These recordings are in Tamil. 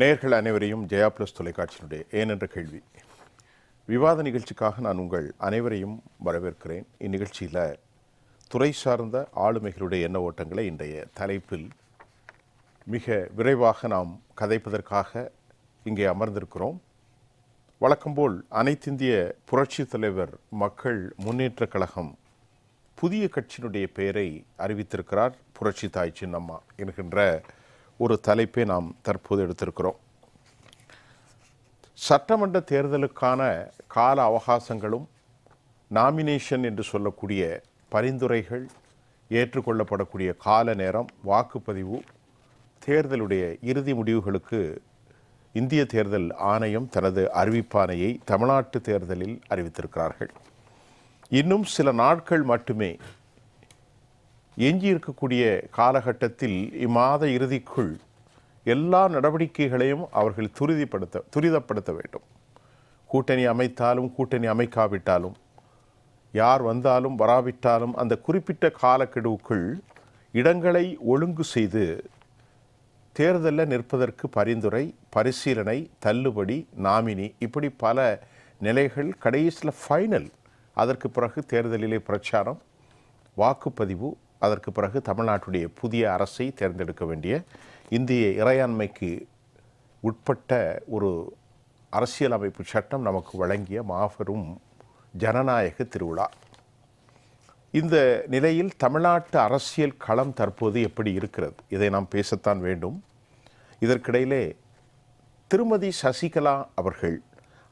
நேயர்கள் அனைவரையும் ஜெயா பிளஸ் தொலைக்காட்சியினுடைய ஏனென்ற கேள்வி விவாத நிகழ்ச்சிக்காக நான் உங்கள் அனைவரையும் வரவேற்கிறேன். இந்நிகழ்ச்சியில் துறை சார்ந்த ஆளுமைகளுடைய எண்ண ஓட்டங்களை இன்றைய தலைப்பில் மிக விரைவாக நாம் கதைப்பதற்காக இங்கே அமர்ந்திருக்கிறோம். வழக்கம்போல் அனைத்திந்திய புரட்சி தலைவர் மக்கள் முன்னேற்ற கழகம் புதிய கட்சியினுடைய பெயரை அறிவித்திருக்கிறார். புரட்சி தாய் சின்னம்மா என்கின்ற ஒரு தலைப்பை நாம் தற்போது எடுத்திருக்கிறோம். சட்டமன்ற தேர்தலுக்கான கால அவகாசங்களும் நாமினேஷன் என்று சொல்லக்கூடிய பரிந்துரைகள் ஏற்றுக்கொள்ளப்படக்கூடிய கால நேரம், வாக்குப்பதிவு, தேர்தலுடைய இறுதி முடிவுகளுக்கு இந்திய தேர்தல் ஆணையம் தனது அறிவிப்பாணையை தமிழ்நாட்டு தேர்தலில் அறிவித்திருக்கிறார்கள். இன்னும் சில நாட்கள் மட்டுமே எஞ்சியிருக்கக்கூடிய காலகட்டத்தில் இம்மாத இறுதிக்குள் எல்லா நடவடிக்கைகளையும் அவர்கள் துரிதப்படுத்த வேண்டும். கூட்டணி அமைத்தாலும் கூட்டணி அமைக்காவிட்டாலும், யார் வந்தாலும் வராவிட்டாலும் அந்த குறிப்பிட்ட காலக்கெடுவுக்குள் இடங்களை ஒழுங்கு செய்து தேர்தலில் நிற்பதற்கு பரிந்துரை, பரிசீலனை, தள்ளுபடி, நாமினி, இப்படி பல நிலைகள். கடைசியில் ஃபைனல். அதற்கு பிறகு தேர்தலிலே பிரச்சாரம், வாக்குப்பதிவு, அதற்கு பிறகு தமிழ்நாட்டுடைய புதிய அரசை தேர்ந்தெடுக்க வேண்டிய இந்திய இறையாண்மைக்கு உட்பட்ட ஒரு அரசியலமைப்பு சட்டம் நமக்கு வழங்கிய மாபெரும் ஜனநாயக திருவிழா. இந்த நிலையில் தமிழ்நாட்டு அரசியல் களம் தற்போது எப்படி இருக்கிறது? இதை நாம் பேசத்தான் வேண்டும். இதற்கிடையிலே திருமதி சசிகலா அவர்கள்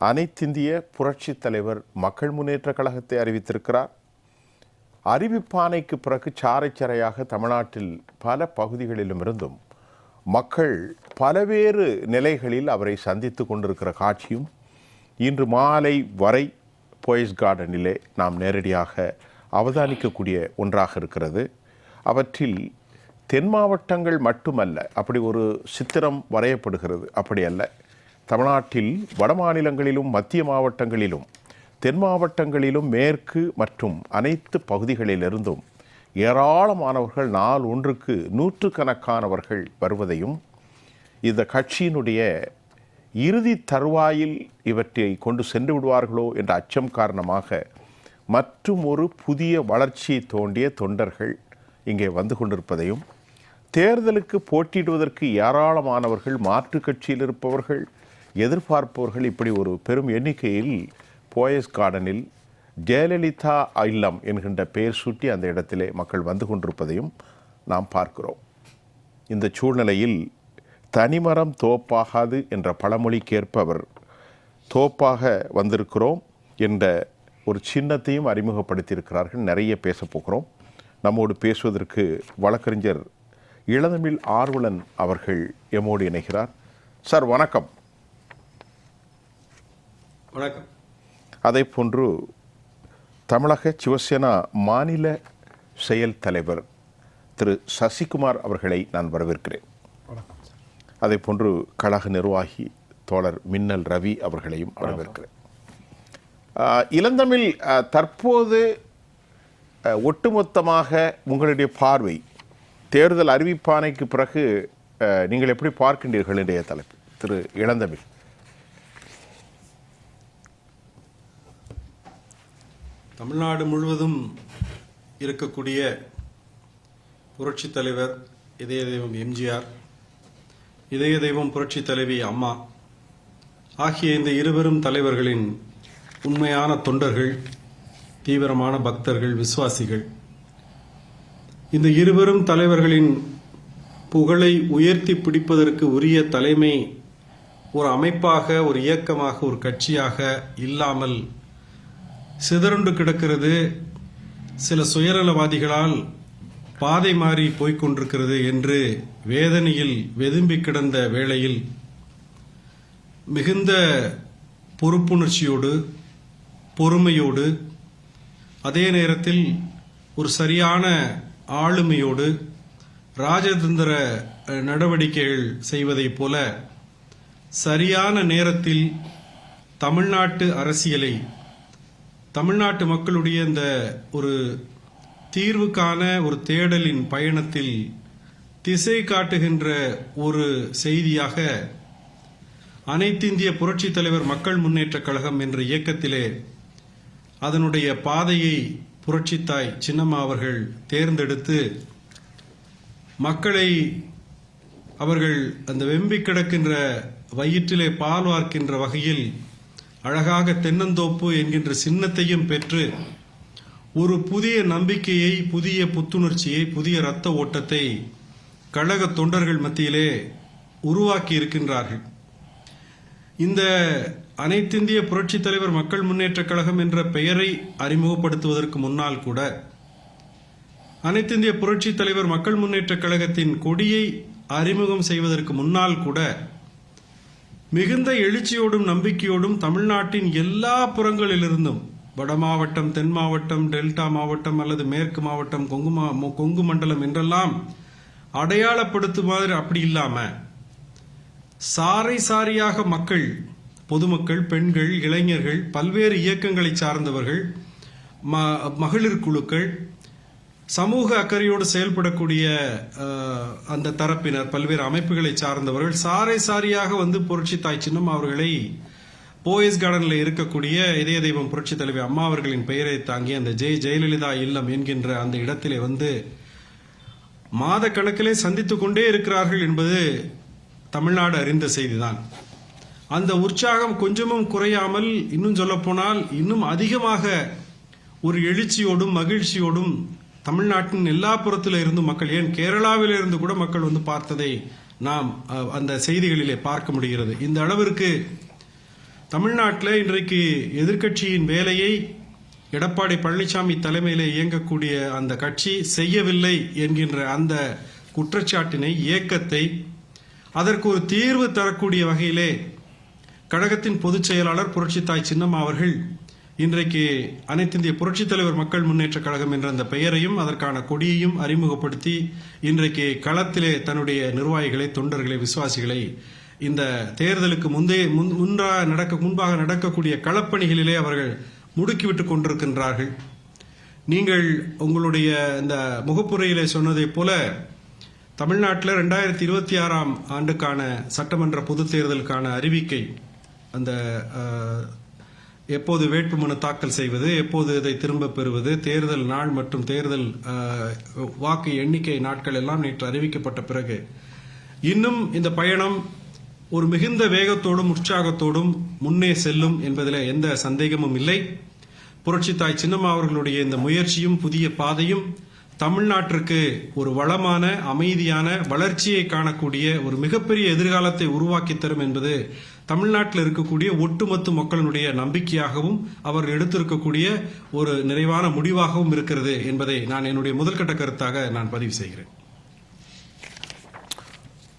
அனைத்திந்திய புரட்சி தலைவர் மக்கள் முன்னேற்ற கழகத்தை அறிவித்திருக்கிறார். அறிவிப்பாணைக்கு பிறகு சாரைச்சரையாக தமிழ்நாட்டில் பல பகுதிகளிலுமிருந்தும் மக்கள் பல்வேறு நிலைகளில் அவரை சந்தித்து கொண்டிருக்கிற காட்சியும் இன்று மாலை வரை போயஸ் கார்டனிலே நாம் நேரடியாக அவதானிக்கக்கூடிய ஒன்றாக இருக்கிறது. அவற்றில் தென் மாவட்டங்கள் மட்டுமல்ல, அப்படி ஒரு சித்திரம் வரையப்படுகிறது. அப்படி அல்ல, தமிழ்நாட்டில் வட மாநிலங்களிலும் மத்திய மாவட்டங்களிலும் தென் மாவட்டங்களிலும் மேற்கு மற்றும் அனைத்து பகுதிகளிலிருந்தும் ஏராளமானவர்கள், நாள் ஒன்றுக்கு நூற்றுக்கணக்கானவர்கள் வருவதையும், இந்த கட்சியினுடைய இறுதி தருவாயில் இவற்றை கொண்டு சென்று விடுவார்களோ என்ற அச்சம் காரணமாக மற்றும் ஒரு புதிய வளர்ச்சியை தோண்டிய தொண்டர்கள் இங்கே வந்து கொண்டிருப்பதையும், தேர்தலுக்கு போட்டியிடுவதற்கு ஏராளமானவர்கள், மாற்று கட்சியில் இருப்பவர்கள், எதிர்பார்ப்பவர்கள், இப்படி ஒரு பெரும் எண்ணிக்கையில் போயஸ் கார்டனில் ஜெயலலிதா இல்லம் என்கின்ற பெயர் சூட்டி அந்த இடத்திலே மக்கள் வந்து கொண்டிருப்பதையும் நாம் பார்க்கிறோம். இந்த சூழ்நிலையில் தனிமரம் தோப்பாகாது என்ற பழமொழிக்கேற்ப அவர் தோப்பாக வந்திருக்கிறோம் என்ற ஒரு சின்னத்தையும் அறிமுகப்படுத்தியிருக்கிறார்கள். நிறைய பேசப்போகிறோம். நம்மோடு பேசுவதற்கு வழக்கறிஞர் இளந்தமிழ் ஆர்வலன் அவர்கள் எம்மோடு இணைகிறார். சார் வணக்கம். வணக்கம். அதே போன்று தமிழக சிவசேனா மாநில செயல் தலைவர் திரு சசிகுமார் அவர்களை நான் வரவேற்கிறேன். அதே போன்று கழக நிர்வாகி தோழர் மின்னல் ரவி அவர்களையும் வரவேற்கிறேன். இளந்தமிழ், தற்போது ஒட்டுமொத்தமாக உங்களுடைய பார்வை, தேர்தல் அறிவிப்பாணைக்கு பிறகு நீங்கள் எப்படி பார்க்கின்றீர்கள் என்ற தலைப்பு? திரு இளந்தமிழ். தமிழ்நாடு முழுவதும் இருக்கக்கூடிய புரட்சி தலைவர் இதய தெய்வம் எம்ஜிஆர், இதய தெய்வம் புரட்சி தலைவி அம்மா ஆகிய இந்த இருவரும் தலைவர்களின் உண்மையான தொண்டர்கள், தீவிரமான பக்தர்கள், விசுவாசிகள். இந்த இருவரும் தலைவர்களின் புகழை உயர்த்தி பிடிப்பதற்கு உரிய தலைமை ஒரு அமைப்பாக, ஒரு இயக்கமாக, ஒரு கட்சியாக இல்லாமல் சிதறுண்டு கிடக்கிறது. சில சுயநலவாதிகளால் பாதை மாறி போய்கொண்டிருக்கிறது என்று வேதனையில் வெதும்பி கிடந்த வேளையில் மிகுந்த பொறுப்புணர்ச்சியோடு, பொறுமையோடு, அதே நேரத்தில் ஒரு சரியான ஆளுமையோடு ராஜதந்திர நடவடிக்கைகள் செய்வதைப் போல சரியான நேரத்தில் தமிழ்நாட்டு அரசியலை, தமிழ்நாட்டு மக்களுடைய இந்த ஒரு தீர்வுக்கான ஒரு தேடலின் பயணத்தில் திசை காட்டுகின்ற ஒரு செய்தியாக அனைத்து இந்திய புரட்சித் தலைவர் மக்கள் முன்னேற்றக் கழகம் என்ற இயக்கத்திலே அதனுடைய பாதையை புரட்சித்தாய் சின்னம்மா அவர்கள் தேர்ந்தெடுத்து மக்களை அவர்கள் அந்த வெம்பி கிடக்கின்ற வயிற்றிலே பால் வார்க்கின்ற வகையில் அழகாக தென்னந்தோப்பு என்கின்ற சின்னத்தையும் பெற்று ஒரு புதிய நம்பிக்கையை, புதிய புத்துணர்ச்சியை, புதிய இரத்த ஓட்டத்தை கழக தொண்டர்கள் மத்தியிலே உருவாக்கி இருக்கின்றார்கள். இந்த அனைத்திந்திய புரட்சித் தலைவர் மக்கள் முன்னேற்றக் கழகம் என்ற பெயரை அறிமுகப்படுத்துவதற்கு முன்னால் கூட அனைத்திந்திய புரட்சித் தலைவர் மக்கள் முன்னேற்றக் கழகத்தின் கொடியை அறிமுகம் செய்வதற்கு முன்னால் கூட மிகுந்த எழுச்சியோடும் நம்பிக்கையோடும் தமிழ்நாட்டின் எல்லா புறங்களிலிருந்தும் வட மாவட்டம், தென் மாவட்டம், டெல்டா மாவட்டம் அல்லது மேற்கு மாவட்டம், கொங்கு மண்டலம் என்றெல்லாம் அடையாளப்படுத்துமாறு அப்படி இல்லாம சாறை சாரியாக மக்கள், பொதுமக்கள், பெண்கள், இளைஞர்கள், பல்வேறு இயக்கங்களை சார்ந்தவர்கள், மகளிர் குழுக்கள், சமூக அக்கறையோடு செயல்படக்கூடிய அந்த தரப்பினர், பல்வேறு அமைப்புகளை சார்ந்தவர்கள் சாறை சாரியாக வந்து புரட்சித்தாய் சின்னம்மா அவர்களை போயஸ் கார்டனில் இருக்கக்கூடிய இதய தெய்வம் புரட்சி தலைவி அம்மா அவர்களின் பெயரை தாங்கி அந்த ஜெயலலிதா இல்லம் என்கின்ற அந்த இடத்திலே வந்து மாத கணக்கிலே சந்தித்துக் கொண்டே இருக்கிறார்கள் என்பது தமிழ்நாடு அறிந்த செய்திதான். அந்த உற்சாகம் கொஞ்சமும் குறையாமல், இன்னும் சொல்லப்போனால் இன்னும் அதிகமாக ஒரு எழுச்சியோடும் மகிழ்ச்சியோடும் தமிழ்நாட்டின் எல்லா புறத்தில் இருந்து மக்கள், ஏன் கேரளாவில இருந்து கூட மக்கள் வந்து பார்த்ததை நாம் அந்த செய்திகளிலே பார்க்க முடிகிறது. இந்த அளவிற்கு தமிழ்நாட்டில் இன்றைக்கு எதிர்க்கட்சியின் வேலையை எடப்பாடி பழனிசாமி தலைமையிலே இயங்கக்கூடிய அந்த கட்சி செய்யவில்லை என்கின்ற அந்த குற்றச்சாட்டினை, இயக்கத்தை, அதற்கு ஒரு தீர்வு தரக்கூடிய வகையிலே கழகத்தின் பொதுச் செயலாளர் புரட்சித்தாய் சின்னம்மா அவர்கள் இன்றைக்கு அனைத்திந்திய புரட்சித் தலைவர் மக்கள் முன்னேற்ற கழகம் என்ற அந்த பெயரையும் அதற்கான கொடியையும் அறிமுகப்படுத்தி இன்றைக்கு களத்திலே தன்னுடைய நிர்வாகிகளை, தொண்டர்களை, விசுவாசிகளை இந்த தேர்தலுக்கு முன்பாக நடக்கக்கூடிய களப்பணிகளிலே அவர்கள் முடுக்கிவிட்டுக் கொண்டிருக்கின்றார்கள். நீங்கள் உங்களுடைய இந்த முகப்புரையிலே சொன்னதை போல தமிழ்நாட்டில் 2026 ஆண்டுக்கான சட்டமன்ற பொதுத் தேர்தலுக்கான அறிவிக்கை, அந்த எப்போது வேட்புமனு தாக்கல் செய்வது, எப்போது இதை திரும்ப பெறுவது, தேர்தல் நாள் மற்றும் தேர்தல் வாக்கு எண்ணிக்கை நாட்கள் எல்லாம் நேற்று அறிவிக்கப்பட்ட பிறகு இன்னும் இந்த பயணம் ஒரு மிகுந்த வேகத்தோடும் உற்சாகத்தோடும் முன்னே செல்லும் என்பதில் எந்த சந்தேகமும் இல்லை. புரட்சித்தாய் சின்னம்மா அவர்களுடைய இந்த முயற்சியும் புதிய பாதையும் தமிழ்நாட்டிற்கு ஒரு வளமான, அமைதியான, வளர்ச்சியை காணக்கூடிய ஒரு மிகப்பெரிய எதிர்காலத்தை உருவாக்கி தரும் என்பது தமிழ்நாட்டில் இருக்கக்கூடிய ஒட்டுமொத்த மக்களுடைய நம்பிக்கையாகவும் அவர்கள் எடுத்திருக்கக்கூடிய ஒரு நிறைவான முடிவாகவும் இருக்கிறது என்பதை நான் என்னுடைய முதல்கட்ட கருத்தாக நான் பதிவு செய்கிறேன்.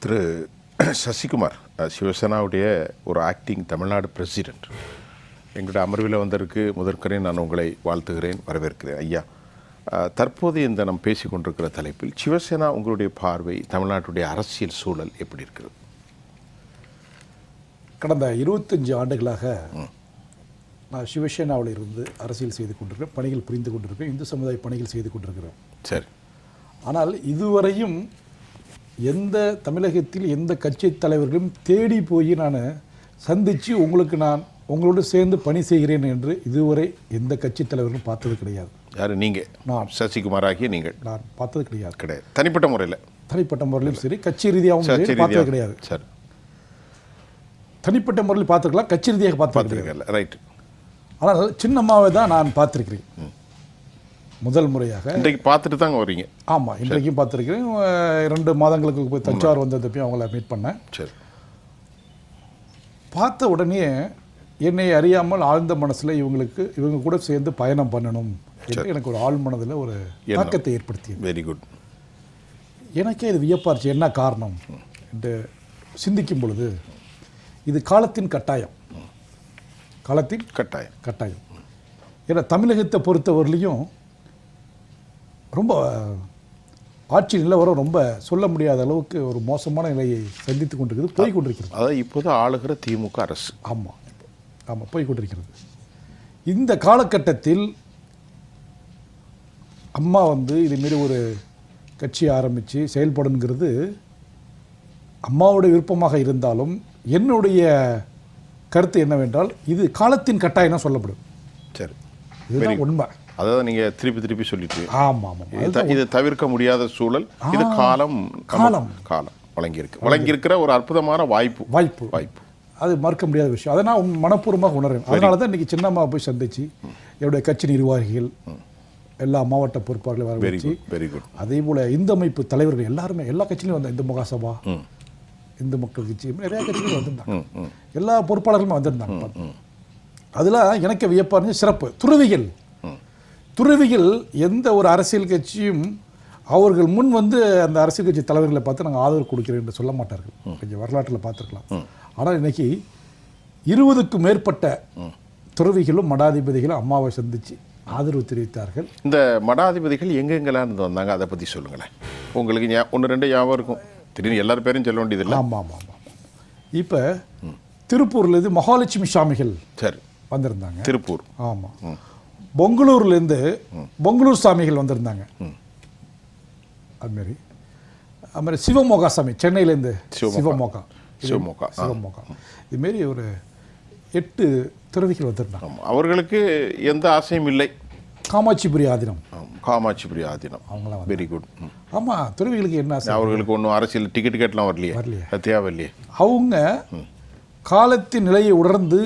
திரு சசிகுமார், சிவசேனாவுடைய ஒரு ஆக்டிங் தமிழ்நாடு பிரசிடென்ட், எங்களுடைய அமர்வில் வந்ததற்கு முதற்கரை நான் உங்களை வாழ்த்துகிறேன், வரவேற்கிறேன். ஐயா, தற்போது இந்த நாம் பேசி கொண்டிருக்கிற தலைப்பில் சிவசேனா, உங்களுடைய பார்வை தமிழ்நாட்டுடைய அரசியல் சூழல் எப்படி இருக்கிறது? கடந்த 25 ஆண்டுகளாக நான் சிவசேனாவில் இருந்து அரசியல் செய்து கொண்டிருக்கிறேன், பணிகள் புரிந்து கொண்டிருக்கிறேன், இந்து சமுதாய பணிகள் செய்து கொண்டிருக்கிறேன். சரி. ஆனால் இதுவரையும் எந்த தமிழகத்தில் எந்த கட்சி தலைவர்களும் தேடி போய் நான் சந்தித்து நான் உங்களோடு சேர்ந்து பணி செய்கிறேன் என்று இதுவரை எந்த கட்சி தலைவர்களும் பார்த்தது கிடையாது. யார்? நீங்கள்? நான் சசிகுமார் ஆகிய நீங்கள்? நான் பார்த்தது கிடையாது. கிடையாது. தனிப்பட்ட முறையிலும் சரி, கட்சி ரீதியாகவும் பார்த்தது கிடையாது. சரி. தனிப்பட்ட முறையில் பார்த்துருக்கலாம், கட்சி ரீதியாக பார்த்துருக்கல. ரைட். ஆனால் சின்னம்மாவை தான் நான் பார்த்துருக்கிறேன் முதல் முறையாக. இன்றைக்கு பார்த்துட்டு தாங்க வரீங்க? ஆமாம், இன்றைக்கும் பார்த்துருக்கிறேன். 2 மாதங்களுக்கு போய் தஞ்சாவூர் வந்ததுப்பையும் அவங்கள மீட் பண்ணேன். சரி. பார்த்த உடனே என்னை அறியாமல் ஆழ்ந்த மனசில் இவங்க கூட சேர்ந்து பயணம் பண்ணணும் என்று எனக்கு ஒரு ஆழ் மனதில் ஒரு தாக்கத்தை ஏற்படுத்தியது. Very good. எனக்கே இது வியப்பாச்சு, என்ன காரணம் என்று சிந்திக்கும் பொழுது இது காலத்தின் கட்டாயம். ஏன்னா தமிழகத்தை பொறுத்தவரையிலையும் ரொம்ப ஆட்சி நிலவரம் ரொம்ப சொல்ல முடியாத அளவுக்கு ஒரு மோசமான நிலையை சந்தித்து கொண்டிருக்கிறது, போய் கொண்டிருக்கிறது. அதாவது இப்போது ஆளுகிற திமுக அரசு. ஆமாம், போய் கொண்டிருக்கிறது. இந்த காலகட்டத்தில் அம்மா இதுமாரி ஒரு கட்சி ஆரம்பித்து செயல்படுங்கிறது அம்மாவோட விருப்பமாக இருந்தாலும் என்னுடைய கருத்து என்னவென்றால் இது காலத்தின் கட்டாயம் தான் சொல்லப்படும். சரி, இதுதான் உண்மை. அதாவது நீங்க திருப்பி சொல்லிட்டு ஆமாம் ஆமாம், இது தவிர்க்க முடியாத சூழல். இது காலம் வழங்கியிருக்கிற ஒரு அற்புதமான வாய்ப்பு. அது மறுக்க முடியாத விஷயம். அதை நான் மனப்பூர்வமாக உணர்றேன். அதனால தான் இன்றைக்கி சின்னம்மா போய் சந்திச்சு என்னுடைய கட்சி நிர்வாகிகள் எல்லா மாவட்ட பொறுப்பாளர்களும் வர வச்சு, அதே போல் இந்து அமைப்பு தலைவர்கள் எல்லாருமே எல்லா கட்சியிலும் வந்தாங்க. இந்து மகாசபா, இந்து மக்கள் கட்சி, நிறைய கட்சிகளும் வந்திருந்தாங்க. எல்லா பொறுப்பாளர்களும் வந்திருந்தாங்க. அதில் எனக்கு வியப்பான சிறப்பு துறவிகள் எந்த ஒரு அரசியல் கட்சியும் அவர்கள் முன் வந்து அந்த அரசியல் கட்சி தலைவர்களை பார்த்து நாங்கள் ஆதரவு கொடுக்கிறேன் என்று சொல்ல மாட்டார்கள். கொஞ்சம் வரலாற்றில் பார்த்துருக்கலாம். ஆனால் இன்னைக்கு 20க்கும் மேற்பட்ட துறவிகளும் மடாதிபதிகளும் அம்மாவை சந்தித்து ஆதரவு தெரிவித்தார்கள். இந்த மடாதிபதிகள் எங்கெங்கெல்லாம் இருந்து வந்தாங்க, அதை பற்றி சொல்லுங்களேன். உங்களுக்கு 1-2 ஞாபகம் இருக்கும், திடீர்னு எல்லாரும் பேரும் சொல்ல வேண்டியதில்லை. ஆமாம். இப்போ திருப்பூர்லேருந்து மகாலட்சுமி சாமிகள் சரி வந்திருந்தாங்க. திருப்பூர். ஆமாம். பெங்களூர்லேருந்து பெங்களூர் சாமிகள் வந்திருந்தாங்க. அதுமாரி சிவமோகா சாமி சென்னையிலேருந்து சிவமோகா. இதுமாரி ஒரு 8 துறவிகள் வந்திருந்தாங்க. அவர்களுக்கு எந்த ஆசையும் இல்லை. காமாட்சிபுரி ஆதீனம் அவங்களாம் வெரி குட். ஆமாம், துறவிகளுக்கு என்ன ஆசை? அவர்களுக்கு ஒன்றும் அரசியல் டிக்கெட்லாம் வரலையே, தேவையில்லையே. அவங்க காலத்தின் நிலையை உணர்ந்து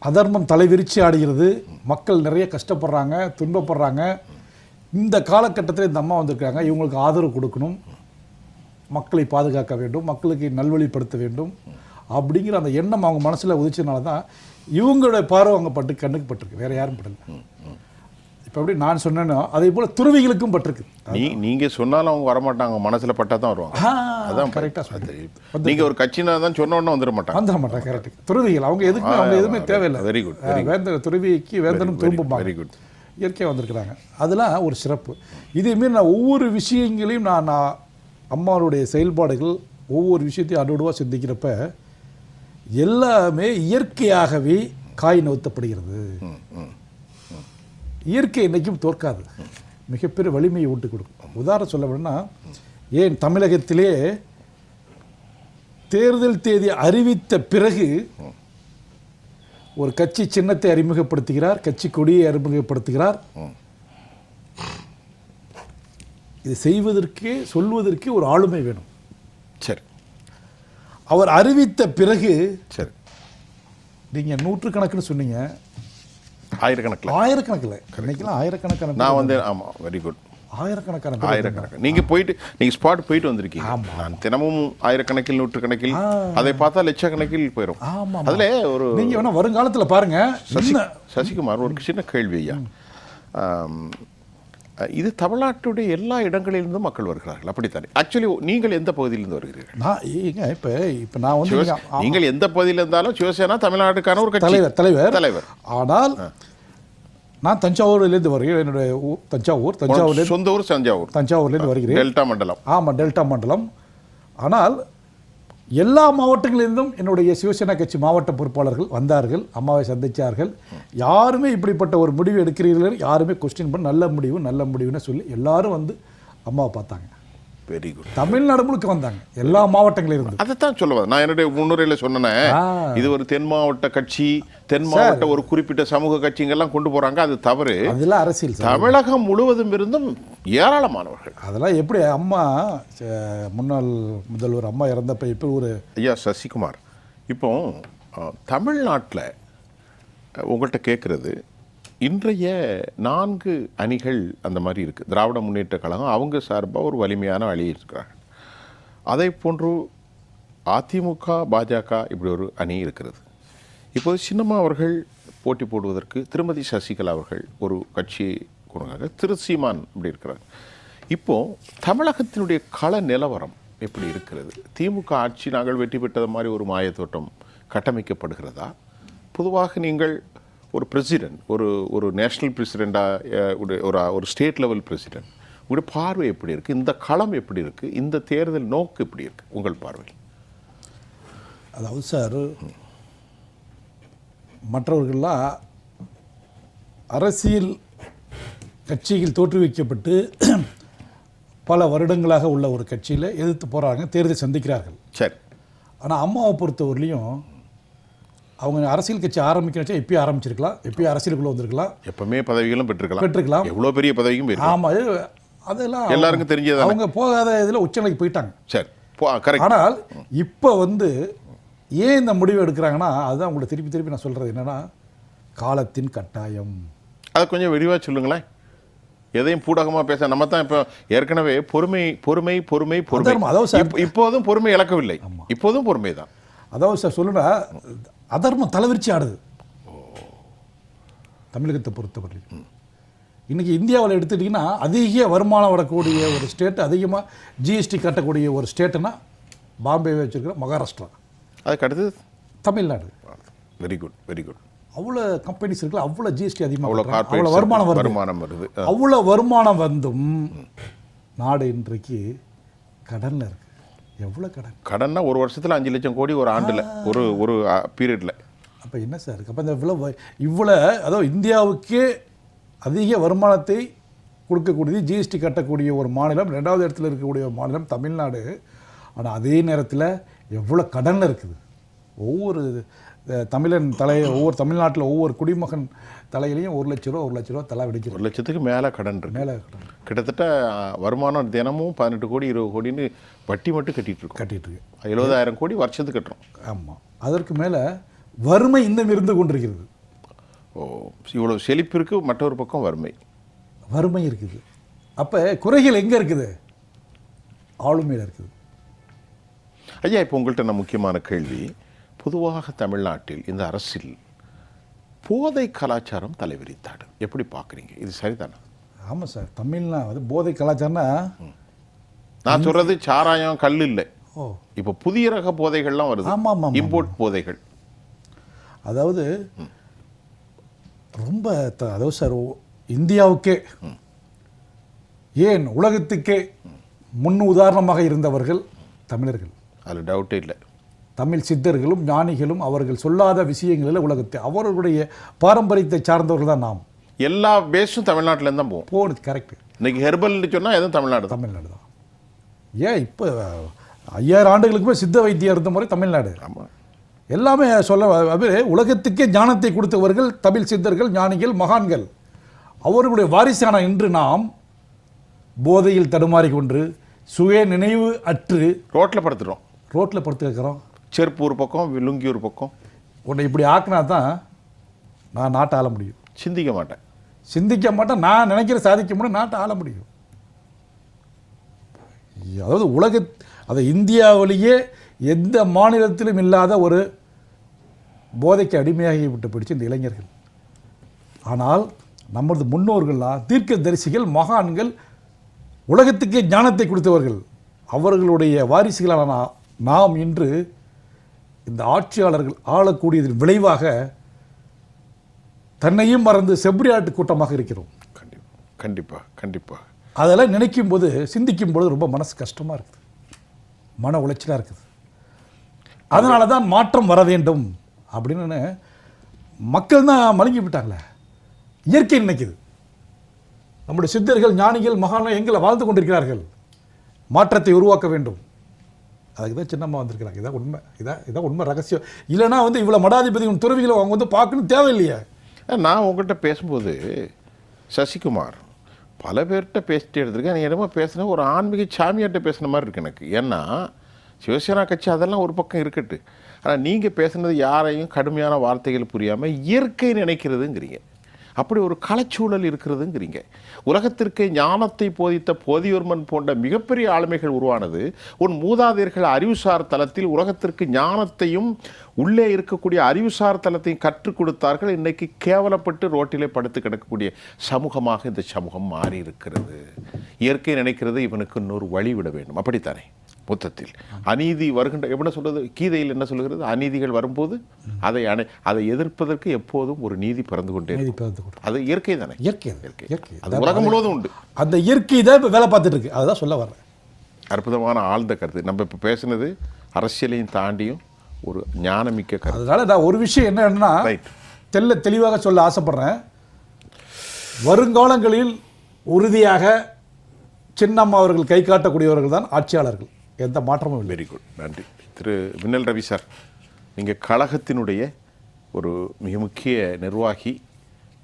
அதர்மம் தலைவிரிச்சு ஆடுகிறது, மக்கள் நிறைய கஷ்டப்படுறாங்க, துன்பப்படுறாங்க. இந்த காலகட்டத்தில் இந்த அம்மா வந்திருக்காங்க, இவங்களுக்கு ஆதரவு கொடுக்கணும், மக்களை பாதுகாக்க வேண்டும், மக்களுக்கு நல்வழிப்படுத்த வேண்டும் அப்படிங்கிற அந்த எண்ணம் அவங்க மனசில் உதிச்சதுனால தான் இவங்களுடைய பார்வை அவங்க கண்ணுக்கு பட்டிருக்கு, வேற யாரும் படல. இப்போ எப்படி நான் சொன்னேனோ அதே போல் துறவிகளுக்கும் பட்டிருக்கு. நீங்கள் சொன்னாலும் அவங்க வரமாட்டாங்க, மனசில் பட்டால் தான் வருவாங்க. அதான் கரெக்டாக சொல்லுது. நீங்கள் ஒரு கட்சினா தான் சொன்ன உடனே வந்துட மாட்டாங்க. கரெக்ட். துறவிகள் அவங்க எதுவுமே தேவையில்லை. Very good. வேந்தர் துறவிக்கு வேந்தனும் திரும்பும் வெரி குட் இயற்கையாக வந்திருக்கிறாங்க. அதெல்லாம் ஒரு சிறப்பு. இதேமாரி நான் ஒவ்வொரு விஷயங்களையும் நான் அம்மாவுடைய செயல்பாடுகள் ஒவ்வொரு விஷயத்தையும் அடோடுவாக சிந்திக்கிறப்ப எல்லாமே இயற்கையாகவே காய் நவுத்தப்படுகிறது. இயற்கை என்றைக்கும் தோற்காது, மிகப்பெரிய வலிமையை ஊட்டி கொடுக்கும். உதாரணம் சொல்ல வேணும்னா, ஏன் தமிழகத்திலே தேர்தல் தேதி அறிவித்த பிறகு ஒரு கட்சி சின்னத்தை அறிமுகப்படுத்துகிறார், கட்சி கொடியை அறிமுகப்படுத்துகிறார். இது செய்வதற்கே சொல்வதற்கே ஒரு ஆளுமை வேணும். சரி, அவர் அறிவித்த பிறகு சரி, நீங்கள் 100கணக்குன்னு சொன்னீங்க, ஆயிரக்கணக்கில் இன்னைக்கெல்லாம் ஆயிரக்கணக்கான. நான் வந்து ஆமாம் வெரி குட், ஆயிரக்கணக்கான நீங்கள் ஸ்பாட் போயிட்டு வந்திருக்கீங்க. நான் தினமும் ஆயிரக்கணக்கில் 100கணக்கில், அதை பார்த்தா லட்சக்கணக்கில் போயிடும். ஆமாம். அதில் ஒரு நீங்கள் வேணால் வருங்காலத்தில் பாருங்கள். சசிகுமார், ஒரு சின்ன கேள்வி ஐயா. இது தமிழ்நாட்டுடைய எல்லா இடங்களிலிருந்தும் மக்கள் வருகிறார்கள், அப்படித்தானே? ஆக்சுவலி நீங்கள் எந்த பகுதியிலிருந்து வருகிறீர்கள்? இப்போ நான் வந்து நீங்கள் எந்த பகுதியில் இருந்தாலும் சிவசேனா தமிழ்நாட்டுக்கான ஒரு கட்சி தலைவர். ஆனால் நான் தஞ்சாவூர்லேருந்து வருகிறேன். என்னுடைய தஞ்சாவூர்லேருந்து சொந்த ஊர் தஞ்சாவூர்லேருந்து வருகிறேன். டெல்டா மண்டலம். ஆமாம், டெல்டா மண்டலம். ஆனால் எல்லா மாவட்டங்களிலிருந்தும் என்னுடைய சிவசேனா கட்சி மாவட்ட பொறுப்பாளர்கள் வந்தார்கள், அம்மாவை சந்தித்தார்கள். யாருமே இப்படிப்பட்ட ஒரு முடிவு எடுக்கிறீர்கள் யாருமே கொஸ்டின் பண்ண, நல்ல முடிவுன்னு சொல்லி எல்லாரும் வந்து அம்மாவை பார்த்தாங்க. Very good. தமிழ்நாடு முழுக்க வந்தாங்க, எல்லா மாவட்டங்களிலிருந்து. அதைத்தான் சொல்லுவேன் நான் என்னுடைய முன்னுரையில் சொன்னேன். இது ஒரு தென் மாவட்ட கட்சி, தென் மாவட்ட ஒரு குறிப்பிட்ட சமூக கட்சிங்கெல்லாம் கொண்டு போறாங்க, அது தவறு. அதெல்லாம் அரசியல். தமிழகம் முழுவதும் இருந்தும் ஏராளமானவர்கள். அதெல்லாம் எப்படி அம்மா முன்னாள் முதல்வர் அம்மா இறந்தப்ப இப்போ ஒரு ஐயா சசிகுமார், இப்போ தமிழ்நாட்டில் உங்கள்கிட்ட கேட்குறது, இன்றைய 4 அணிகள் அந்த மாதிரி இருக்குது. திராவிட முன்னேற்ற கழகம் அவங்க சார்பாக ஒரு வலிமையான அணி இருக்கிறாங்க. அதை போன்று அதிமுக, பாஜக இப்படி ஒரு அணி இருக்கிறது. இப்போது சின்னம்மா அவர்கள் போட்டி போடுவதற்கு திருமதி சசிகலா அவர்கள் ஒரு கட்சி கொடுங்க, திரு சீமான் இப்படி இருக்கிறார். இப்போது தமிழகத்தினுடைய கள நிலவரம் எப்படி இருக்கிறது? திமுக ஆட்சி நாங்கள் வெற்றி பெற்றது மாதிரி ஒரு மாயத்தோட்டம் கட்டமைக்கப்படுகிறதா? பொதுவாக நீங்கள் ஒரு பிரசிடென்ட், ஒரு நேஷ்னல் பிரசிடெண்ட்டாக, ஒரு ஸ்டேட் லெவல் பிரசிடென்ட், உங்களுடைய பார்வை எப்படி இருக்குது? இந்த களம் எப்படி இருக்குது? இந்த தேர்தல் நோக்கு எப்படி இருக்குது உங்கள் பார்வை? அதாவது சார், மற்றவர்கள்லாம் அரசியல் கட்சியில் தோற்றுவிக்கப்பட்டு பல வருடங்களாக உள்ள ஒரு கட்சியில் எதிர்த்து போகிறாங்க, தேர்தல் சந்திக்கிறார்கள். சரி. ஆனால் அம்மாவை பொறுத்தவரையிலையும் அவங்க அரசியல் கட்சி ஆரம்பிக்கணும், எப்பயும் ஆரம்பிச்சிருக்கலாம், எப்பயும் அரசியலுக்குள்ளே வந்திருக்கலாம், எப்பவுமே பதவிகளும் பெற்றிருக்கலாம். எவ்வளோ பெரிய பதவியும் பெற்று. ஆமாம், அதெல்லாம் எல்லாருக்கும் தெரிஞ்சது. அவங்க போகாத இதில் உச்சநிலைக்கு போயிட்டாங்க. சரி, கரெக்ட். ஆனால் இப்போ ஏன் இந்த முடிவு எடுக்கிறாங்கன்னா, அதுதான் உங்களை திருப்பி திருப்பி நான் சொல்கிறது என்னென்னா, காலத்தின் கட்டாயம். அதை கொஞ்சம் விரிவாக சொல்லுங்களேன். எதையும் பூடகமாக பேச நம்ம தான் இப்போ ஏற்கனவே பொறுமை பொறுமை பொறுமை பொறுமை. இப்போதும் பொறுமை இழக்கவில்லை, இப்போதும் பொறுமை தான். அதாவது சார் சொல்லுனா, அதர்மம் தலைவிரிச்சி ஆடுது தமிழகத்தை பொறுத்தவரை. இன்றைக்கி இந்தியாவில் எடுத்துட்டிங்கன்னா அதிக வருமானம் வரக்கூடிய ஒரு ஸ்டேட், அதிகமாக ஜிஎஸ்டி கட்டக்கூடிய ஒரு ஸ்டேட்டுன்னா பாம்பே வச்சுருக்கிற மகாராஷ்டிரா. அதுக்கு அடுத்தது Tamil Nadu. Very good, very good. அவ்வளோ கம்பெனிஸ் இருக்குல்ல, அவ்வளோ ஜிஎஸ்டி அதிகமாக, அவ்வளோ வருமானம் வருது. அவ்வளோ வருமானம் வந்தும் நாடு இன்றைக்கு கடனில் இருக்குது. எவ்வளோ கடன்னா ஒரு வருஷத்தில் 5 லட்சம் கோடி, ஒரு ஆண்டில், ஒரு பீரியடில். அப்போ என்ன சார் இருக்குது? அப்போ இந்த இவ்வளோ அதாவது இந்தியாவுக்கே அதிக வருமானத்தை கொடுக்கக்கூடியது, ஜிஎஸ்டி கட்டக்கூடிய ஒரு மாநிலம், 2வது இடத்துல இருக்கக்கூடிய ஒரு மாநிலம் தமிழ்நாடு. ஆனால் அதே நேரத்தில் எவ்வளோ கடனில் இருக்குது. ஒவ்வொரு தமிழன் ஒவ்வொரு தமிழ்நாட்டில் ஒவ்வொரு குடிமகன் தலையிலையும் 1 லட்ச ரூபா தலா வெடிக்கிறது. 1 லட்சத்துக்கு மேலே கடன் இருக்கு. மேலே கடன் கிட்டத்தட்ட வருமானம் தினமும் 18 கோடி 20 கோடின்னு வட்டி மட்டும் கட்டிகிட்டு இருக்கு. 70,000 கோடி வருஷத்துக்கு கட்டுறோம். ஆமாம், அதற்கு மேலே வறுமை இன்னும் இருந்து கொண்டிருக்கிறது. இவ்வளோ செழிப்பு இருக்குது, மற்றொரு பக்கம் வறுமை இருக்குது. அப்போ குறைகள் எங்கே இருக்குது? ஆளுமையில் இருக்குது. ஐயா, இப்போ உங்கள்கிட்ட நான் முக்கியமான கேள்வி. பொதுவாக தமிழ்நாட்டில் இந்த அரசில் போதை கலாச்சாரம் தலைவிரித்தாடு, எப்படி பார்க்குறீங்க? இது சரிதானே? ஆமாம் சார், தமிழ்நாடு போதை கலாச்சாரம்னா, நான் சொல்கிறது சாராயம் கல் இல்லை, இப்போ புதிய ரக போதைகள்லாம் வருது. ஆமாம், இம்போர்ட் போதைகள். அதாவது ரொம்ப அதாவது சார், இந்தியாவுக்கே ஏன் உலகத்துக்கே முன் உதாரணமாக இருந்தவர்கள் தமிழர்கள். அதில் டவுட்டே இல்லை. தமிழ் சித்தர்களும் ஞானிகளும் அவர்கள் சொல்லாத விஷயங்களில் உலகத்தை அவர்களுடைய பாரம்பரியத்தை சார்ந்தவர்கள் தான் நாம். எல்லா பேஸும் தமிழ்நாட்டிலேருந்து தான் போகுது. கரெக்ட். இன்னைக்கு ஹெர்பல்னு சொன்னால் எதுவும் தமிழ்நாடு தான். ஏன் இப்போ 5000 ஆண்டுகளுக்குமே சித்த வைத்தியம் இருந்த முறை தமிழ்நாடு. ஆமாம், எல்லாமே சொல்ல உலகத்துக்கே ஞானத்தை கொடுத்தவர்கள் தமிழ் சித்தர்கள், ஞானிகள், மகான்கள். அவர்களுடைய வாரிசான இன்று நாம் போதையில் தடுமாறிக்கொண்டு சுய நினைவு அற்று ரோட்டில் படுத்துக்கிறோம். செருப்பு ஒரு பக்கம், லுங்கி ஒரு பக்கம். உன்னை இப்படி ஆக்கினா தான் நான் நாட்டை ஆள முடியும். சிந்திக்க மாட்டேன், நான் நினைக்கிற சாதிக்க முடியும், நாட்டை ஆள முடியும். அதாவது அதை இந்தியாவிலேயே எந்த மாநிலத்திலும் இல்லாத ஒரு போதைக்கு அடிமையாகி விட்டு போயிடுச்சு இந்த இளைஞர்கள். ஆனால் நமது முன்னோர்கள்லாம் தீர்க்க தரிசிகள், மகான்கள், உலகத்துக்கே ஞானத்தை கொடுத்தவர்கள். அவர்களுடைய வாரிசுகளான நாம் இன்று இந்த ஆட்சியாளர்கள் ஆளக்கூடியதன் விளைவாக தன்னையும் மறந்து செவ்வியாட்டு கூட்டமாக இருக்கிறோம். கண்டிப்பாக. அதெல்லாம் நினைக்கும் போது, சிந்திக்கும் பொழுது ரொம்ப மனசு கஷ்டமாக இருக்குது, மன உளைச்சலாக இருக்குது. அதனால தான் மாற்றம் வர வேண்டும் அப்படின்னு மக்கள் தான் மலங்கி விட்டாங்களே. இயற்கை நினைக்குது. நம்முடைய சித்தர்கள், ஞானிகள், மகான்கள் எங்களை வாழ்ந்து கொண்டிருக்கிறார்கள். மாற்றத்தை உருவாக்க வேண்டும். அதுக்கு தான் சின்னம்மா வந்திருக்கிறாங்க. இதான் உண்மை. இதான் உண்மை ரகசியம். இல்லைனா இவ்வளோ மடாதிபதி துறவிகளை அவங்க பார்க்கணும் தேவையில்லையே. நான் உங்கள்கிட்ட பேசும்போது சசிகுமார் பல பேர்கிட்ட பேசிட்டு எடுத்திருக்கேன். நீ என்னமோ பேசின ஒரு ஆன்மீக சாமியார்கிட்ட பேசின மாதிரி இருக்கு எனக்கு. ஏன்னா சிவசேனா கட்சி அதெல்லாம் ஒரு பக்கம் இருக்கட்டு, ஆனால் நீங்கள் பேசுனது யாரையும் கடுமையான வார்த்தைகள் புரியாமல் இயற்கை நினைக்கிறதுங்கிறீங்க. அப்படி ஒரு கலைச்சூழல் இருக்கிறதுங்கிறீங்க. உலகத்திற்கு ஞானத்தை போதித்த போதிவர்மன் போன்ற மிகப்பெரிய ஆளுமைகள் உருவானது உன் மூதாதையர்கள் அறிவுசார் தளத்தில் உலகத்திற்கு ஞானத்தையும் உள்ளே இருக்கக்கூடிய அறிவுசார் தளத்தையும் கற்றுக் கொடுத்தார்கள். இன்னைக்கு கேவலப்பட்டு ரோட்டிலே படுத்து கிடக்கக்கூடிய சமூகமாக இந்த சமூகம் மாறி இருக்கிறது. இயற்கை நினைக்கிறது இவனுக்கு இன்னொரு வழி விட வேண்டும். அப்படித்தானே? மொத்தத்தில் அநீதி வருகின்ற என்ன சொல்றது, கீதையில் என்ன சொல்கிறது, அநீதிகள் வரும்போது அதை எதிர்ப்பதற்கு எப்போதும் ஒரு நீதி பிறந்து கொண்டே. அது இயற்கை தானே? இயற்கை. அது உலகம் முழுவதும் உண்டு. அந்த இயற்கை தான் இப்போ வேலை பார்த்துட்டு இருக்கு. அதுதான் சொல்ல வர்றேன். அற்புதமான ஆழ்ந்த கருத்து. நம்ம இப்போ பேசுனது அரசியலையும் தாண்டியும் ஒரு ஞானமிக்க கருத்து. அதனால நான் ஒரு விஷயம் என்னன்னா தெளிவாக சொல்ல ஆசைப்படுறேன். வருங்காலங்களில் உறுதியாக சின்னம்மா அவர்கள் கை காட்டக்கூடியவர்கள் தான் ஆட்சியாளர்கள். எந்த மாற்றமும் இல்லை. வெரி குட், நன்றி. திரு மின்னல் ரவி சார், நீங்கள் கழகத்தினுடைய ஒரு மிக முக்கிய நிர்வாகி.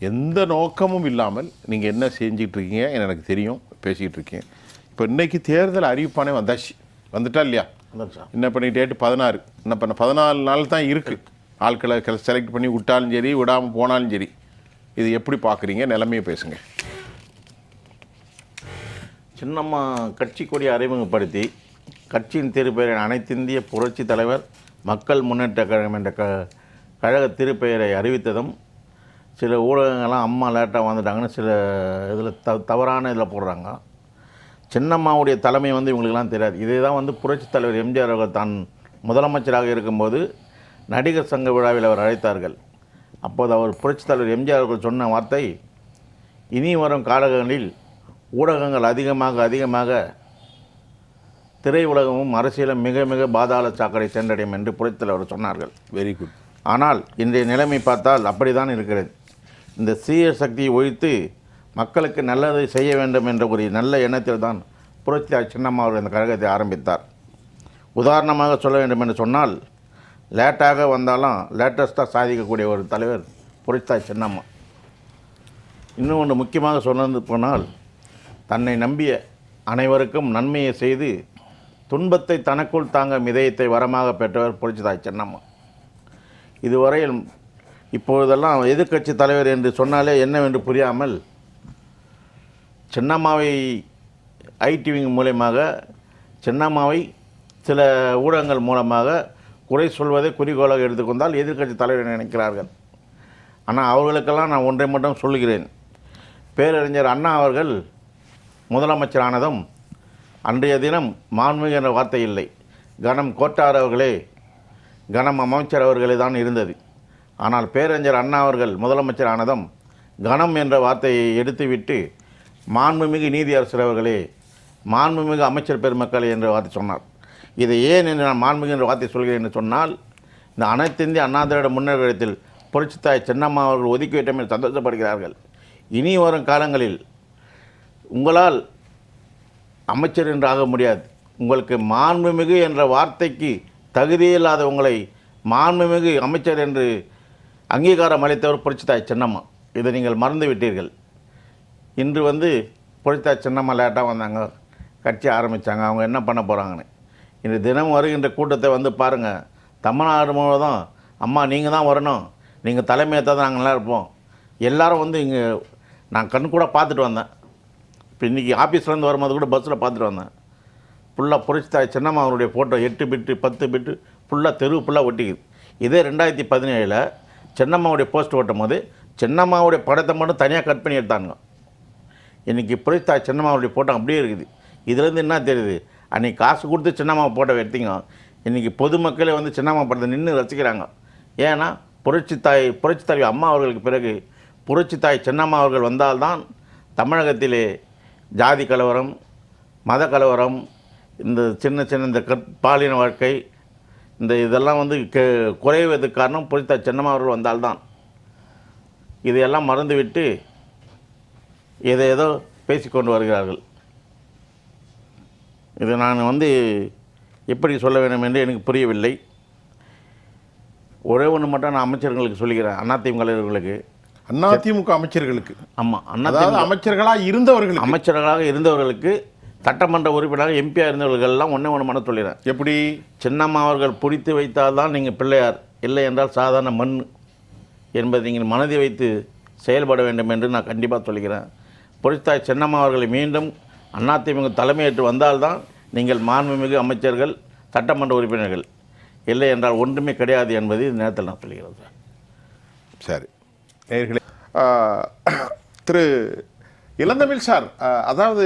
எந்த நோக்கமும் இல்லாமல் நீங்கள் என்ன செஞ்சிட்டு இருக்கீங்க எனக்கு தெரியும், பேசிக்கிட்டு இருக்கீங்க. இப்போ இன்னைக்கு தேர்தல் அறிவிப்பானே வந்துட்டா இல்லையா? என்ன பண்ணி டேட்டு 16, என்ன பண்ண 14 நாள் தான் இருக்குது. ஆட்களை செலக்ட் பண்ணி விட்டாலும் சரி, விடாமல் போனாலும் சரி. இது எப்படி பார்க்குறீங்க? நிலைமையை பேசுங்க. சின்னம்மா கட்சி கொடியை அறிமுகப்படுத்தி கட்சியின் திருப்பெயரை அனைத்திந்திய புரட்சி தலைவர் மக்கள் முன்னேற்ற கழகம் என்ற கழக திருப்பெயரை அறிவித்ததும் சில ஊடகங்கள்லாம் அம்மா லேட்டாக வந்துட்டாங்கன்னு சில இதில் தவறான இதில் போடுறாங்க. சின்னம்மாவுடைய தலைமை வந்து இவங்களுக்கெல்லாம் தெரியாது. இதே தான் வந்து புரட்சி தலைவர் எம்ஜிஆர் அவர்கள் தான் முதலமைச்சராக இருக்கும்போது நடிகர் சங்க விழாவில் அவர் அழைத்தார்கள். அப்போது அவர் புரட்சி தலைவர் எம்ஜிஆர் அவர்கள் சொன்ன வார்த்தை, இனி வரும் காலங்களில் ஊடகங்கள் அதிகமாக திரையுலகமும் அரசியலும் மிக மிக பாதாள சாக்கடை சென்றடையும் என்று புரட்சி தலைவர் சொன்னார்கள். Very good. ஆனால் இன்றைய நிலைமை பார்த்தால் அப்படி தான் இருக்கிறது. இந்த சீய சக்தியை ஒழித்து மக்களுக்கு நல்லதை செய்ய வேண்டும் என்ற ஒரு நல்ல எண்ணத்தில் தான் புரட்சியார் சின்னம்மா அவர்கள் இந்த கழகத்தை ஆரம்பித்தார். உதாரணமாக சொல்ல வேண்டும் என்று சொன்னால், லேட்டாக வந்தாலும் லேட்டஸ்ட்டாக சாதிக்கக்கூடிய ஒரு தலைவர் புரட்சியார் சின்னம்மா. இன்னும் ஒன்று முக்கியமாக சொன்னது போனால், தன்னை நம்பிய அனைவருக்கும் நன்மையை செய்து துன்பத்தை தனக்குள் தாங்கும் இதயத்தை வரமாக பெற்றவர் புரட்சிதாய் சின்னம்மா. இதுவரையில் இப்பொழுதெல்லாம் எதிர்க்கட்சி தலைவர் என்று சொன்னாலே என்னவென்று புரியாமல் சின்னம்மாவை ஐடிவிங் மூலமாக சின்னம்மாவை சில ஊடகங்கள் மூலமாக குறை சொல்வதை குறிக்கோளாக எடுத்துக்கொண்டால் எதிர்க்கட்சி தலைவர் நினைக்கிறார்கள். ஆனால் அவர்களுக்கெல்லாம் நான் ஒன்றை மட்டும் சொல்லுகிறேன். பேரறிஞர் அண்ணா அவர்கள் முதலமைச்சரானதும் அன்றைய தினம் மாண்புமிகு என்ற வார்த்தை இல்லை, கனம் கோட்டார் அவர்களே, கனம் அமைச்சர் அவர்களே தான் இருந்தது. ஆனால் பேரறிஞர் அண்ணா அவர்கள் முதலமைச்சரானதும் கனம் என்ற வார்த்தையை எடுத்துவிட்டு மாண்புமிகு நீதியரசர் அவர்களே, மாண்புமிகு அமைச்சர் பெருமக்களே என்ற வார்த்தை சொன்னார். இதை ஏன் என்று நான் மாண்புமிகு என்ற வார்த்தை சொல்கிறேன் என்று சொன்னால், இந்த அனைத்திந்திய அண்ணா திராவிட முன்னேற்றத்தில் புரட்சித்தாய் சின்னம்மா அவர்கள் ஒதுக்கிவிட்டம் என்று சந்தோஷப்படுகிறார்கள். இனி வரும் காலங்களில் உங்களால் அமைச்சர் என்று ஆக முடியாது. உங்களுக்கு மாண்புமிகு என்ற வார்த்தைக்கு தகுதியில்லாத உங்களை மாண்புமிகு அமைச்சர் என்று அங்கீகாரம் அளித்தவர் புரட்சித்தாய் சின்னம்மா. இதை நீங்கள் மறந்து விட்டீர்கள். இன்று வந்து புரட்சித்தாய் சின்னம்மா லேட்டாக வந்தாங்க, கட்சி ஆரம்பித்தாங்க. அவங்க என்ன பண்ண போகிறாங்கன்னு இன்று தினம் வருகின்ற கூட்டத்தை வந்து பாருங்கள். தமிழ்நாடு முழுவதும் அம்மா நீங்கள் தான் வரணும், நீங்கள் தலைமையேற்ற தான் நாங்கள் நல்லா இருப்போம். எல்லாரும் வந்து இங்கே நான் கண் கூட பார்த்துட்டு வந்தேன். இப்போ இன்றைக்கி ஆஃபீஸ்லேருந்து வரும்போது கூட பஸ்ஸில் பார்த்துட்டு வந்தேன். ஃபுல்லாக புரட்சித்தாய் சின்னம்மா அவருடைய ஃபோட்டோ 8 பிட்டு 10 பிட்டு ஃபுல்லாக தெருவு ஃபுல்லாக ஒட்டிக்குது. இதே 2017 சின்னம்மாவுடைய போஸ்ட் ஓட்டும் போது சின்னம்மாவுடைய படத்தை மட்டும் தனியாக கட் பண்ணி எடுத்தாங்க. இன்றைக்கி புரட்சித்தாய் சின்னம்மாவுடைய ஃபோட்டோ அப்படியே இருக்குது. இதுலேருந்து என்ன தெரியுது, அன்றைக்கி காசு கொடுத்து சின்னம்மா ஃபோட்டோ எடுத்தீங்க, இன்றைக்கி பொதுமக்களே வந்து சின்னம்மா படத்தை நின்று ரசிக்கிறாங்க. ஏன்னா புரட்சி தலைவி அம்மா அவர்களுக்கு பிறகு புரட்சித்தாய் சின்னம்மா அவர்கள் வந்தால்தான் தமிழகத்திலே ஜாதி கலவரம், மத கலவரம், இந்த சின்ன இந்த பாலின வாழ்க்கை, இந்த இதெல்லாம் வந்து குறைவதற்கு காரணம் புரட்சித்தாய் சின்னம்மா அவர்கள் வந்தால்தான். இதையெல்லாம் மறந்துவிட்டு ஏதோ பேசிக்கொண்டு வருகிறார்கள். இது நான் வந்து எப்படி சொல்ல வேண்டும் என்று எனக்கு புரியவில்லை. ஒரே ஒன்று மட்டும் நான் அமைச்சர்களுக்கு சொல்லிக்கிறேன், அதிமுக அமைச்சர்களுக்கு. ஆமாம், அமைச்சர்களாக இருந்தவர்களுக்கு சட்டமன்ற உறுப்பினராக எம்பியாக இருந்தவர்கள்லாம் ஒன்று மன சொல்லிடுறேன். எப்படி? சின்னம்மா அவர்கள் பிடித்து வைத்தால் தான் நீங்கள் பிள்ளையார், இல்லை என்றால் சாதாரண மண் என்பதை நீங்கள் மனதை வைத்து செயல்பட வேண்டும் என்று நான் கண்டிப்பாக சொல்லிக்கிறேன். புரட்சித்தாய் சின்னம்மா அவர்களை மீண்டும் அதிமுக தலைமையேற்று வந்தால்தான் நீங்கள் மாண்புமிகு அமைச்சர்கள், சட்டமன்ற உறுப்பினர்கள், இல்லை என்றால் ஒன்றுமே கிடையாது என்பது இந்த நேரத்தில் நான் சொல்கிறேன் சார். சரி நேயர்களே, திரு இளந்தமிழ் சார், அதாவது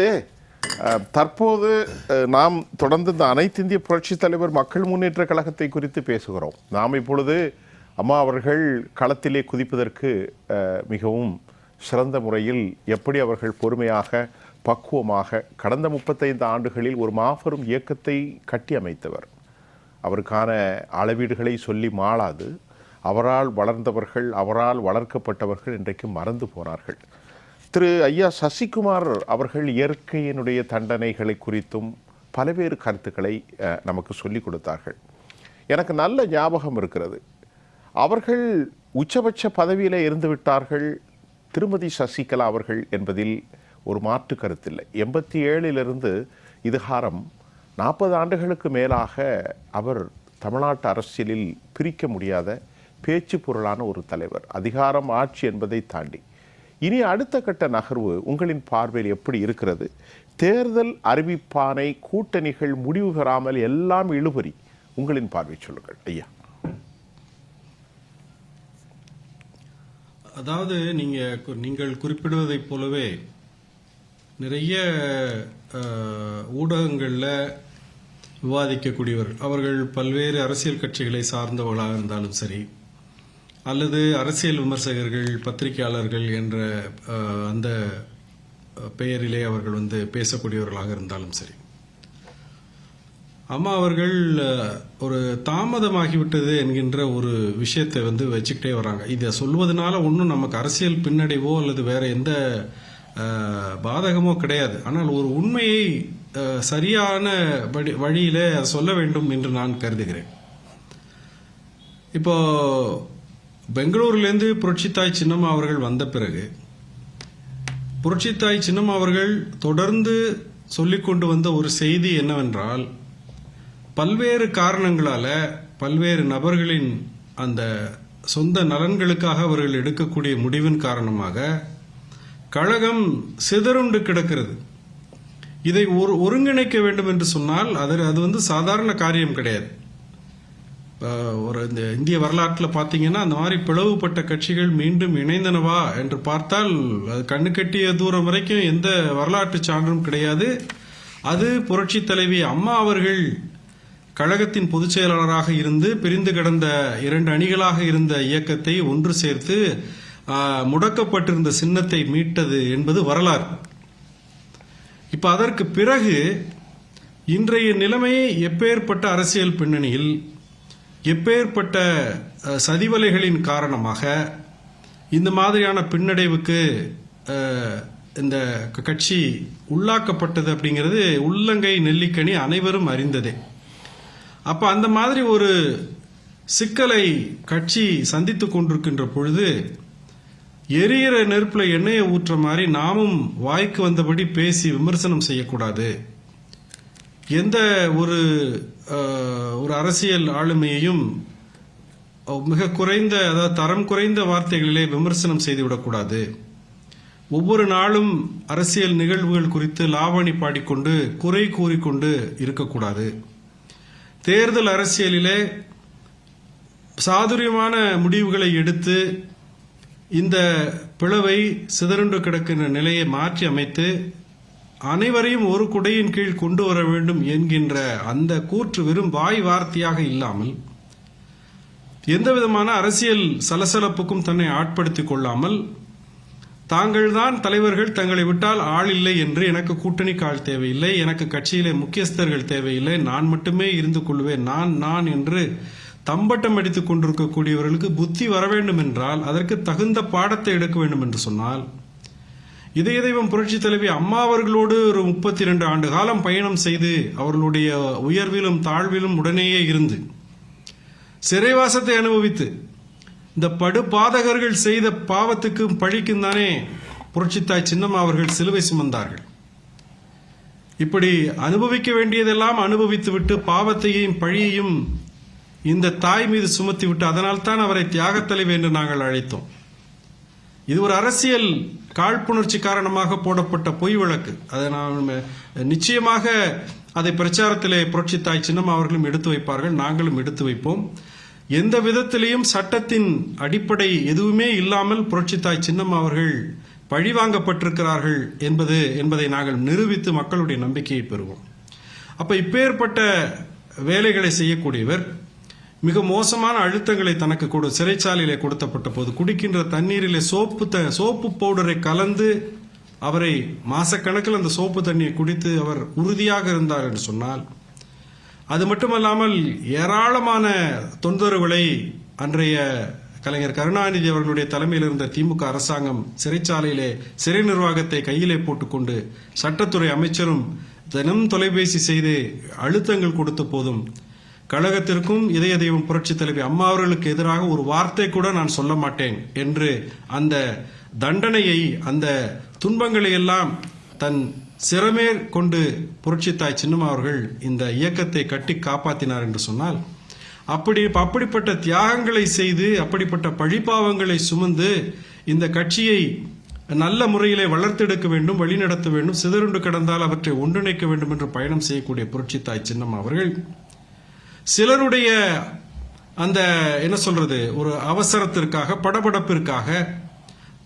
தற்போது நாம் தொடர்ந்து இந்த அனைத்திந்திய புரட்சி தலைவர் மக்கள் முன்னேற்ற கழகத்தை குறித்து பேசுகிறோம். நாம் இப்பொழுது அம்மா அவர்கள் களத்திலே குதிப்பதற்கு மிகவும் சிறந்த முறையில் எப்படி அவர்கள் பொறுமையாக பக்குவமாக கடந்த 35 ஆண்டுகளில் ஒரு மாபெரும் இயக்கத்தை கட்டி அமைத்தவர். அவருக்கான அளவீடுகளை சொல்லி மாளாது. அவரால் வளர்ந்தவர்கள், அவரால் வளர்க்கப்பட்டவர்கள் இன்றைக்கு மறந்து போனார்கள். திரு ஐயா சசிகுமார் அவர்கள் இயற்கையினுடைய தண்டனைகளை குறித்தும் பல்வேறு கருத்துக்களை நமக்கு சொல்லிக் கொடுத்தார்கள். எனக்கு நல்ல ஞாபகம் இருக்கிறது. அவர்கள் உச்சபட்ச பதவியில் இருந்து விட்டார்கள் திருமதி சசிகலா அவர்கள் என்பதில் ஒரு மாற்று கருத்தில்லை. 87 இதுகாரம் 40 ஆண்டுகளுக்கு மேலாக அவர் தமிழ்நாட்டு அரசியலில் பிரிக்க முடியாத பேச்சு பொருளான ஒரு தலைவர். அதிகாரம், ஆட்சி என்பதை தாண்டி இனி அடுத்த கட்ட நகர்வு உங்களின் பார்வையில் எப்படி இருக்கிறது? தேர்தல் அறிவிப்பானை கூட்டணிகள் முடிவு பெறாமல் எல்லாம் இழுபறி. உங்களின் பார்வை சொல்லுங்கள் ஐயா. அதாவது நீங்கள் குறிப்பிடுவதைப் போலவே நிறைய ஊடகங்களில் விவாதிக்கக்கூடியவர் அவர்கள் பல்வேறு அரசியல் கட்சிகளை சார்ந்தவர்களாக இருந்தாலும் சரி, அல்லது அரசியல் விமர்சகர்கள், பத்திரிகையாளர்கள் என்ற அந்த பெயரிலே அவர்கள் பேசக்கூடியவர்களாக இருந்தாலும் சரி, அம்மா அவர்கள் ஒரு தாமதமாகிவிட்டது என்கின்ற ஒரு விஷயத்தை வச்சுக்கிட்டே வராங்க. இதை சொல்வதனால ஒன்றும் நமக்கு அரசியல் பின்னடைவோ அல்லது வேற எந்த பாதகமோ கிடையாது. ஆனால் ஒரு உண்மையை சரியான வழியில சொல்ல வேண்டும் என்று நான் கருதுகிறேன். இப்போ பெங்களூரிலிருந்து புரட்சித்தாய் சின்னம்மா அவர்கள் வந்த பிறகு புரட்சித்தாய் சின்னம்மா அவர்கள் தொடர்ந்து சொல்லிக் கொண்டு வந்த ஒரு செய்தி என்னவென்றால், பல்வேறு காரணங்களால பல்வேறு நபர்களின் அந்த சொந்த நலன்களுக்காக அவர்கள் எடுக்கக்கூடிய முடிவின் காரணமாக கழகம் சிதறுண்டு கிடக்கிறது. இதை ஒருங்கிணைக்க வேண்டும் என்று சொன்னால் அது சாதாரண காரியம் கிடையாது. இந்த இந்திய வரலாற்றில் பார்த்தீங்கன்னா அந்த மாதிரி பிளவுபட்ட கட்சிகள் மீண்டும் இணைந்தனவா என்று பார்த்தால் அது கண்ணு கட்டிய தூரம் வரைக்கும் எந்த வரலாற்று சான்றும் கிடையாது. அது புரட்சி தலைவி அம்மா அவர்கள் கழகத்தின் பொதுச் செயலாளராக இருந்து பிரிந்து கிடந்த 2 அணிகளாக இருந்த இயக்கத்தை ஒன்று சேர்த்து முடக்கப்பட்டிருந்த சின்னத்தை மீட்டது என்பது வரலாறு. இப்ப அதற்கு பிறகு இன்றைய நிலைமையை எப்பேற்பட்ட அரசியல் பின்னணியில் எப்பேற்பட்ட சதிவலைகளின் காரணமாக இந்த மாதிரியான பின்னடைவுக்கு இந்த கட்சி உள்ளாக்கப்பட்டது அப்படிங்கிறது உள்ளங்கை நெல்லிக்கனி அனைவரும் அறிந்ததே. அப்ப அந்த மாதிரி ஒரு சிக்கலை கட்சி சந்தித்துக் கொண்டிருக்கின்ற பொழுது எரிகிற நெருப்புல எண்ணெயை ஊற்ற மாதிரி நாமும் வாய்க்கு வந்தபடி பேசி விமர்சனம் செய்யக்கூடாது. எந்த ஒரு அரசியல் ஆளுமையையும் மிக குறைந்த, அதாவது தரம் குறைந்த வார்த்தைகளிலே விமர்சனம் செய்துவிடக்கூடாது. ஒவ்வொரு நாளும் அரசியல் நிகழ்வுகள் குறித்து லாவணி பாடிக்கொண்டு குறை கூறிக்கொண்டு இருக்கக்கூடாது. தேர்தல் அரசியலிலே சாதுரியமான முடிவுகளை எடுத்து இந்த பிளவை சிதறுண்டு கிடக்கின்ற நிலையை மாற்றி அமைத்து அனைவரையும் ஒரு குடையின் கீழ் கொண்டு வர வேண்டும் என்கின்ற அந்த கூற்று வெறும் வாய் வார்த்தையாக இல்லாமல், எந்த விதமான அரசியல் சலசலப்புக்கும் தன்னை ஆட்படுத்திக் கொள்ளாமல், தாங்கள்தான் தலைவர்கள், தங்களை விட்டால் ஆள் இல்லை என்று, எனக்கு கூட்டணி கால் தேவையில்லை, எனக்கு கட்சியிலே முக்கியஸ்தர்கள் தேவையில்லை, நான் மட்டுமே இருந்து கொள்வேன், நான் என்று தம்பட்டம் அடித்துக் கொண்டிருக்கக்கூடியவர்களுக்கு புத்தி வர வேண்டும் என்றால் அதற்கு தகுந்த பாடத்தை எடுக்க வேண்டும் என்று சொன்னால், இதய தெய்வம் புரட்சி தலைவி அம்மா அவர்களோடு ஒரு 32 ஆண்டு காலம் பயணம் செய்து அவர்களுடைய உயர்விலும் தாழ்விலும் உடனேயே இருந்து சிறைவாசத்தை அனுபவித்து இந்த படுபாதகர்கள் செய்த பாவத்துக்கும் பழிக்கும் தானே புரட்சித்தாய் சின்னம்மா அவர்கள் சிலுவை சுமந்தார்கள். இப்படி அனுபவிக்க வேண்டியதெல்லாம் அனுபவித்துவிட்டு பாவத்தையும் பழியையும் இந்த தாய் மீது சுமத்திவிட்டு, அதனால் தான் அவரை தியாகத் தலைவர் என்று நாங்கள் அழைத்தோம். இது ஒரு அரசியல் காழ்ப்புணர்ச்சி காரணமாக போடப்பட்ட பொய் வழக்கு. அதை நான் நிச்சயமாக அதை பிரச்சாரத்திலே புரட்சித்தாய் சின்னம்மா அவர்களும் எடுத்து வைப்பார்கள், நாங்களும் எடுத்து வைப்போம். எந்த விதத்திலேயும் சட்டத்தின் அடிப்படை எதுவுமே இல்லாமல் புரட்சித்தாய் சின்னம்மா அவர்கள் பழிவாங்கப்பட்டிருக்கிறார்கள் என்பதை நாங்கள் நிரூபித்து மக்களுடைய நம்பிக்கையை பெறுவோம். அப்ப இப்பேற்பட்ட வேலைகளை செய்யக்கூடியவர் மிக மோசமான அழுத்தங்களை தனக்கு சிறைச்சாலையிலே கொடுத்தப்பட்ட போது குடிக்கின்ற தண்ணீரிலே சோப்பு பவுடரை கலந்து அவரை மாசக்கணக்கில் அந்த சோப்பு தண்ணியை குடித்து அவர் உறுதியாக இருந்தார் என்று சொன்னால், அது மட்டுமல்லாமல் ஏராளமான தொந்தரவுகளை அன்றைய கலைஞர் கருணாநிதி அவர்களுடைய தலைமையில் இருந்த திமுக அரசாங்கம் சிறைச்சாலையிலே சிறை நிர்வாகத்தை கையிலே போட்டுக்கொண்டு சட்டத்துறை அமைச்சரும் தினம் தொலைபேசி செய்து அழுத்தங்கள் கொடுத்த போதும் கழகத்திற்கும் இதய தெய்வம் புரட்சி தலைவி அம்மா அவர்களுக்கு எதிராக ஒரு வார்த்தை கூட நான் சொல்ல மாட்டேன் என்று அந்த தண்டனையை, அந்த துன்பங்களை எல்லாம் தன் சிறமேற் கொண்டு புரட்சி தாய் சின்னம்மா அவர்கள் இந்த இயக்கத்தை கட்டி காப்பாற்றினார் என்று சொன்னால், அப்படிப்பட்ட தியாகங்களை செய்து, அப்படிப்பட்ட பழிபாவங்களை சுமந்து இந்த கட்சியை நல்ல முறையிலே வளர்த்தெடுக்க வேண்டும், வழிநடத்த வேண்டும், சிதறுண்டு கிடந்தால் அவற்றை ஒன்றிணைக்க வேண்டும் என்று பயணம் செய்யக்கூடிய புரட்சி தாய் சின்னம்மா அவர்கள் சிலருடைய அந்த என்ன சொல்றது, ஒரு அவசரத்திற்காக, படபடப்பிற்காக,